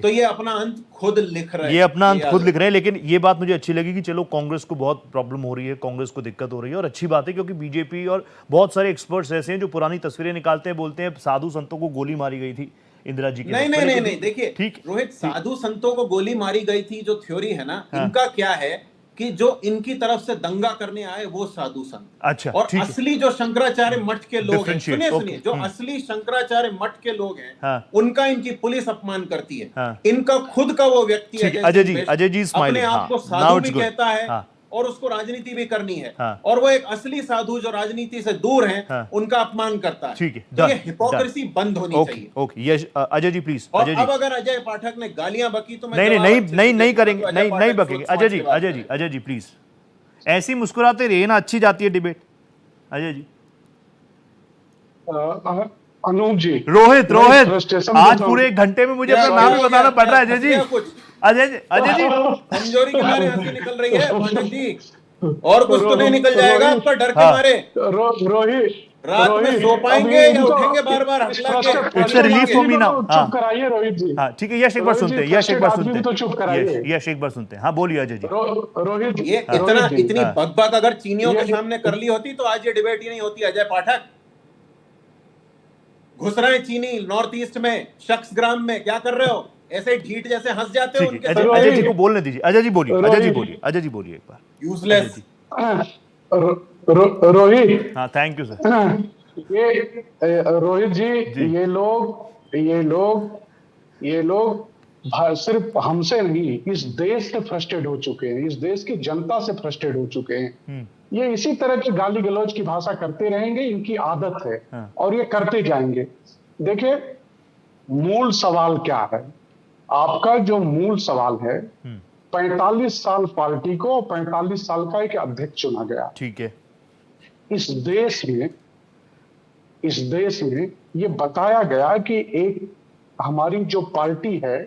तो ये अपना अंत खुद लिख रहे हैं, ये अपना अंत खुद लिख रहे हैं। लेकिन ये बात मुझे अच्छी लगी कि चलो कांग्रेस को बहुत प्रॉब्लम हो रही है, कांग्रेस को दिक्कत हो रही है, और अच्छी बात है क्योंकि बीजेपी और बहुत सारे एक्सपर्ट्स ऐसे हैं जो पुरानी तस्वीरें निकालते हैं, बोलते हैं साधु संतों को गोली मारी गई थी इंदिरा जी की। नहीं, देखिए रोहित, साधु संतों को गोली मारी गई थी जो थ्योरी है ना, इनका क्या है कि जो इनकी तरफ से दंगा करने आए वो साधु संत, अच्छा, और ठीक है। असली जो शंकराचार्य मठ के लोग हैं, Differentiate, सुनिए okay, सुनिए, जो असली शंकराचार्य मठ के लोग हैं, हाँ। उनका इनकी पुलिस अपमान करती है। हाँ। इनका खुद का वो व्यक्ति है ठीक है, अजय जी अपने स्माइलिंग, आप को हाँ, साधु now भी it's good, कहता है, हाँ, और उसको राजनीति भी करनी है, हाँ। और वो एक असली साधु जो राजनीति से दूर हैं, हाँ। उनका अपमान करता है। ठीक है, तो done, ये हिपोक्रेसी बंद होनी ओके चाहिए। Okay, yes Ajay ji please, और अजय जी। अब अगर अजय पाठक ने गालियां बकी तो मैं नहीं जवाब नहीं अच्छे से नहीं नहीं दूंगा, करेंगे, तो अजय नहीं नहीं पाठक बकेंगे। सोच समझ के बात करें। अजय जी प्लीज, ऐसी मुस्कुराते रहिए ना, अच्छी जाती है डिबेट। अजय जी। अनूप जी, रोहित frustration आज बताऊं। पूरे एक घंटे में मुझे क्या अपना नाम ही हो बताना गया? पड़ रहा है। क्या अजय जी, हंस गया कुछ? अजय जी, कमजोरी के मारे हंसी निकल रही है पाठक जी, और कुछ तो नहीं निकल जाएगा आपका डर के हाँ। मारे। रोहित, रात में सो पाएंगे या उठेंगे बार-बार हकला के? It's a relief for me now. चुप कराइए रोहित जी। हाँ ठीक है, यश एक बार रोहित सुनते जी, हैं, यश एक बार frustrated सुनते आदमी को तो चुप कराइए। हैं, यश एक बार सुनते हैं। हाँ बोलिए अजय जी। रोहित ये रोहित जी, इतनी हाँ। बकबक अगर चीनियों के ये- सामने कर ली होती तो आज ये डिबेट ही नहीं होती। अजय पाठक घुस रहे हैं चीनी नॉर्थ ईस्ट में, शख्स ग्राम में, क्या कर रहे हो? ऐसे ही ढीठ जैसे हंस जाते हो ठीक है, उनके अजय जी को बोलने दीजिए। अजय जी बोलिए, रोहित। अजय जी बोलिए एक बार। यूजलेस। रोहित, हाँ थैंक यू सर। ये रोहित जी, ये लोग सिर्फ हमसे नहीं, इस देश से फ्रस्ट्रेट हो चुके हैं, इस देश की जनता से फ्रस्ट्रेट हो चुके हैं। ये इसी तरह की गाली गलौज की भाषा करते रहेंगे, इनकी आदत है, हाँ। और ये करते जाएंगे। देखिए, मूल सवाल क्या है? आपका जो मूल सवाल है, 45 साल पार्टी को, 45 साल का एक अध्यक्ष चुना गया। ठीक है। इस देश में ये बताया गया कि एक हमारी जो पार्टी है,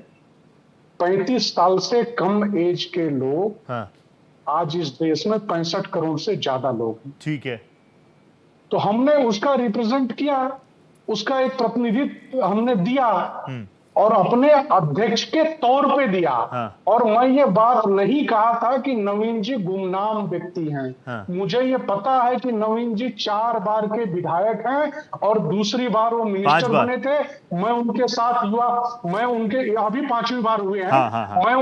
35 साल से कम एज के लोग, हाँ आज इस देश में 65 करोड़ से ज्यादा लोग हैं। ठीक है। तो हमने उसका रिप्रेजेंट किया, उसका एक प्रतिनिधित्व हमने दिया, और अपने अध्यक्ष के तौर पे दिया। हाँ। और मैं ये बात नहीं कहा था कि नवीन जी गुमनाम व्यक्ति हैं। हाँ। मुझे ये पता है कि नवीन जी 4 बार के विधायक हैं, और दूसरी बार वो 5 मिनिस्टर बार। बने थे। मैं उनके साथ अभी 5वीं बार हुए हैं। हाँ, हाँ, हाँ। मैं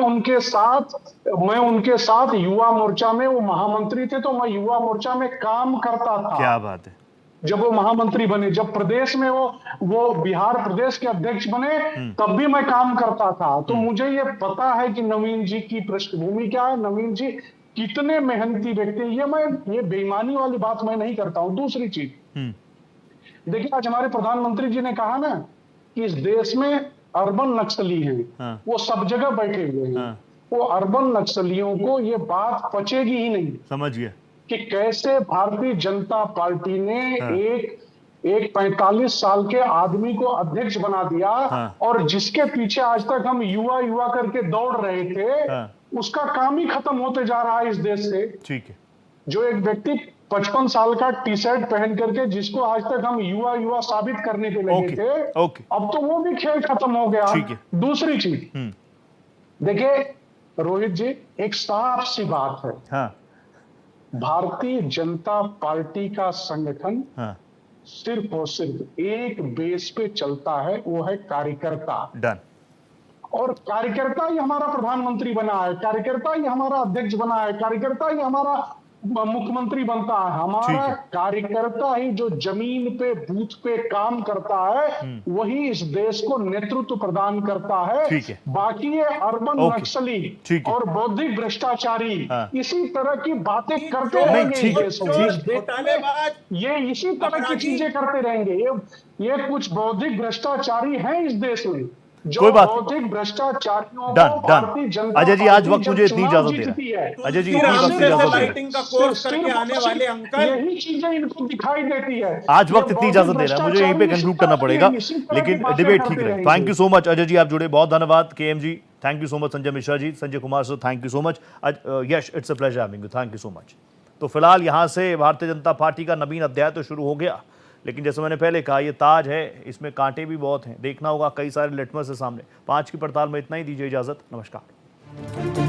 उनके साथ युवा मोर्चा में वो महामंत्री थे, तो मैं युवा मोर्चा में काम करता था। क्या बात है। जब वो महामंत्री बने, जब प्रदेश में वो बिहार प्रदेश के अध्यक्ष बने, तब भी मैं काम करता था। तो मुझे ये पता है कि नवीन जी की पृष्ठभूमि क्या है, नवीन जी कितने मेहनती व्यक्ति हैं। ये बेईमानी वाली बात मैं नहीं करता हूं। दूसरी चीज, देखिए, आज हमारे प्रधानमंत्री जी ने कहा ना कि इस देश में अर्बन नक्सली हैं। हाँ। वो सब जगह बैठे हुए हैं। हाँ। वो अर्बन नक्सलियों को ये बात पचेगी ही नहीं समझ गया। कि कैसे भारतीय जनता पार्टी ने हाँ। एक 45 साल के आदमी को अध्यक्ष बना दिया। हाँ। और जिसके पीछे आज तक हम युवा करके दौड़ रहे थे, हाँ। उसका काम ही खत्म होते जा रहा है इस देश से। ठीक है। जो एक व्यक्ति 55 साल का टी शर्ट पहन करके, जिसको आज तक हम युवा साबित करने के लगे ओके, थे, ओके। अब तो वो भी खेल खत्म हो गया। ठीक है। दूसरी चीज, देखिए रोहित जी, एक साफ सी बात है, हाँ भारतीय जनता पार्टी का संगठन हाँ सिर्फ और सिर्फ एक बेस पे चलता है, वो है कार्यकर्ता। डन। और कार्यकर्ता ही हमारा प्रधानमंत्री बना है, कार्यकर्ता ही हमारा अध्यक्ष बना है, कार्यकर्ता ही हमारा मुख्यमंत्री बनता है। ठीक हमारा है। कार्यकर्ता ही जो जमीन पे बूथ पे काम करता है, वही इस देश को नेतृत्व प्रदान करता है। ठीक है। बाकी ये अर्बन ओके। नक्सली ठीक है। और बौद्धिक भ्रष्टाचारी हाँ। इसी तरह की बातें करते नहीं, रहेंगे। ठीक है, इस ठीक। देश में घोटालेबाज, ये इसी तरह की अपराधी। चीजें करते रहेंगे। ये कुछ बौद्धिक भ्रष्टाचारी हैं इस देश में, जो कोई बात नहीं। बौद्धिक भ्रष्टाचारियों डन, को डन। भारतीय जनता अजय जी, आज पार्टी वक्त जब मुझे इतनी चुनाव इजाजत दे जीतती रहा है, है। अजय जी, तुलसी इतनी राम वक्त जैसे इजाजत दे रहा है। लाइटिंग का कोर्स करके आने वाले अंकल, यही चीजें इनको दिखाई देती है। आज वक्त ये इतनी इजाजत दे रहा है, मुझे यहीं पे भ्रष्टाचारी कंक्लूड करना पड़ेगा, इसी तरह की लेकिन बातें डिबेट करते ठीक रहे। रहेंगे। Thank you so much Ajay ji, आप जुड़े, बहुत धन्यवाद। KM ji thank you so much, Sanjay Mishra ji, Sanjay Kumar sir thank you so much. Yes, it's a pleasure having you, thank you so much. तो फिलहाल यहाँ से भारतीय जनता पार्टी का नवीन अध्याय तो शुरू हो गया, लेकिन जैसे मैंने पहले कहा, ये ताज है, इसमें कांटे भी बहुत हैं, देखना होगा, कई सारे लिटमस है सामने। 5 की पड़ताल में इतना ही, दीजिए इजाजत, नमस्कार।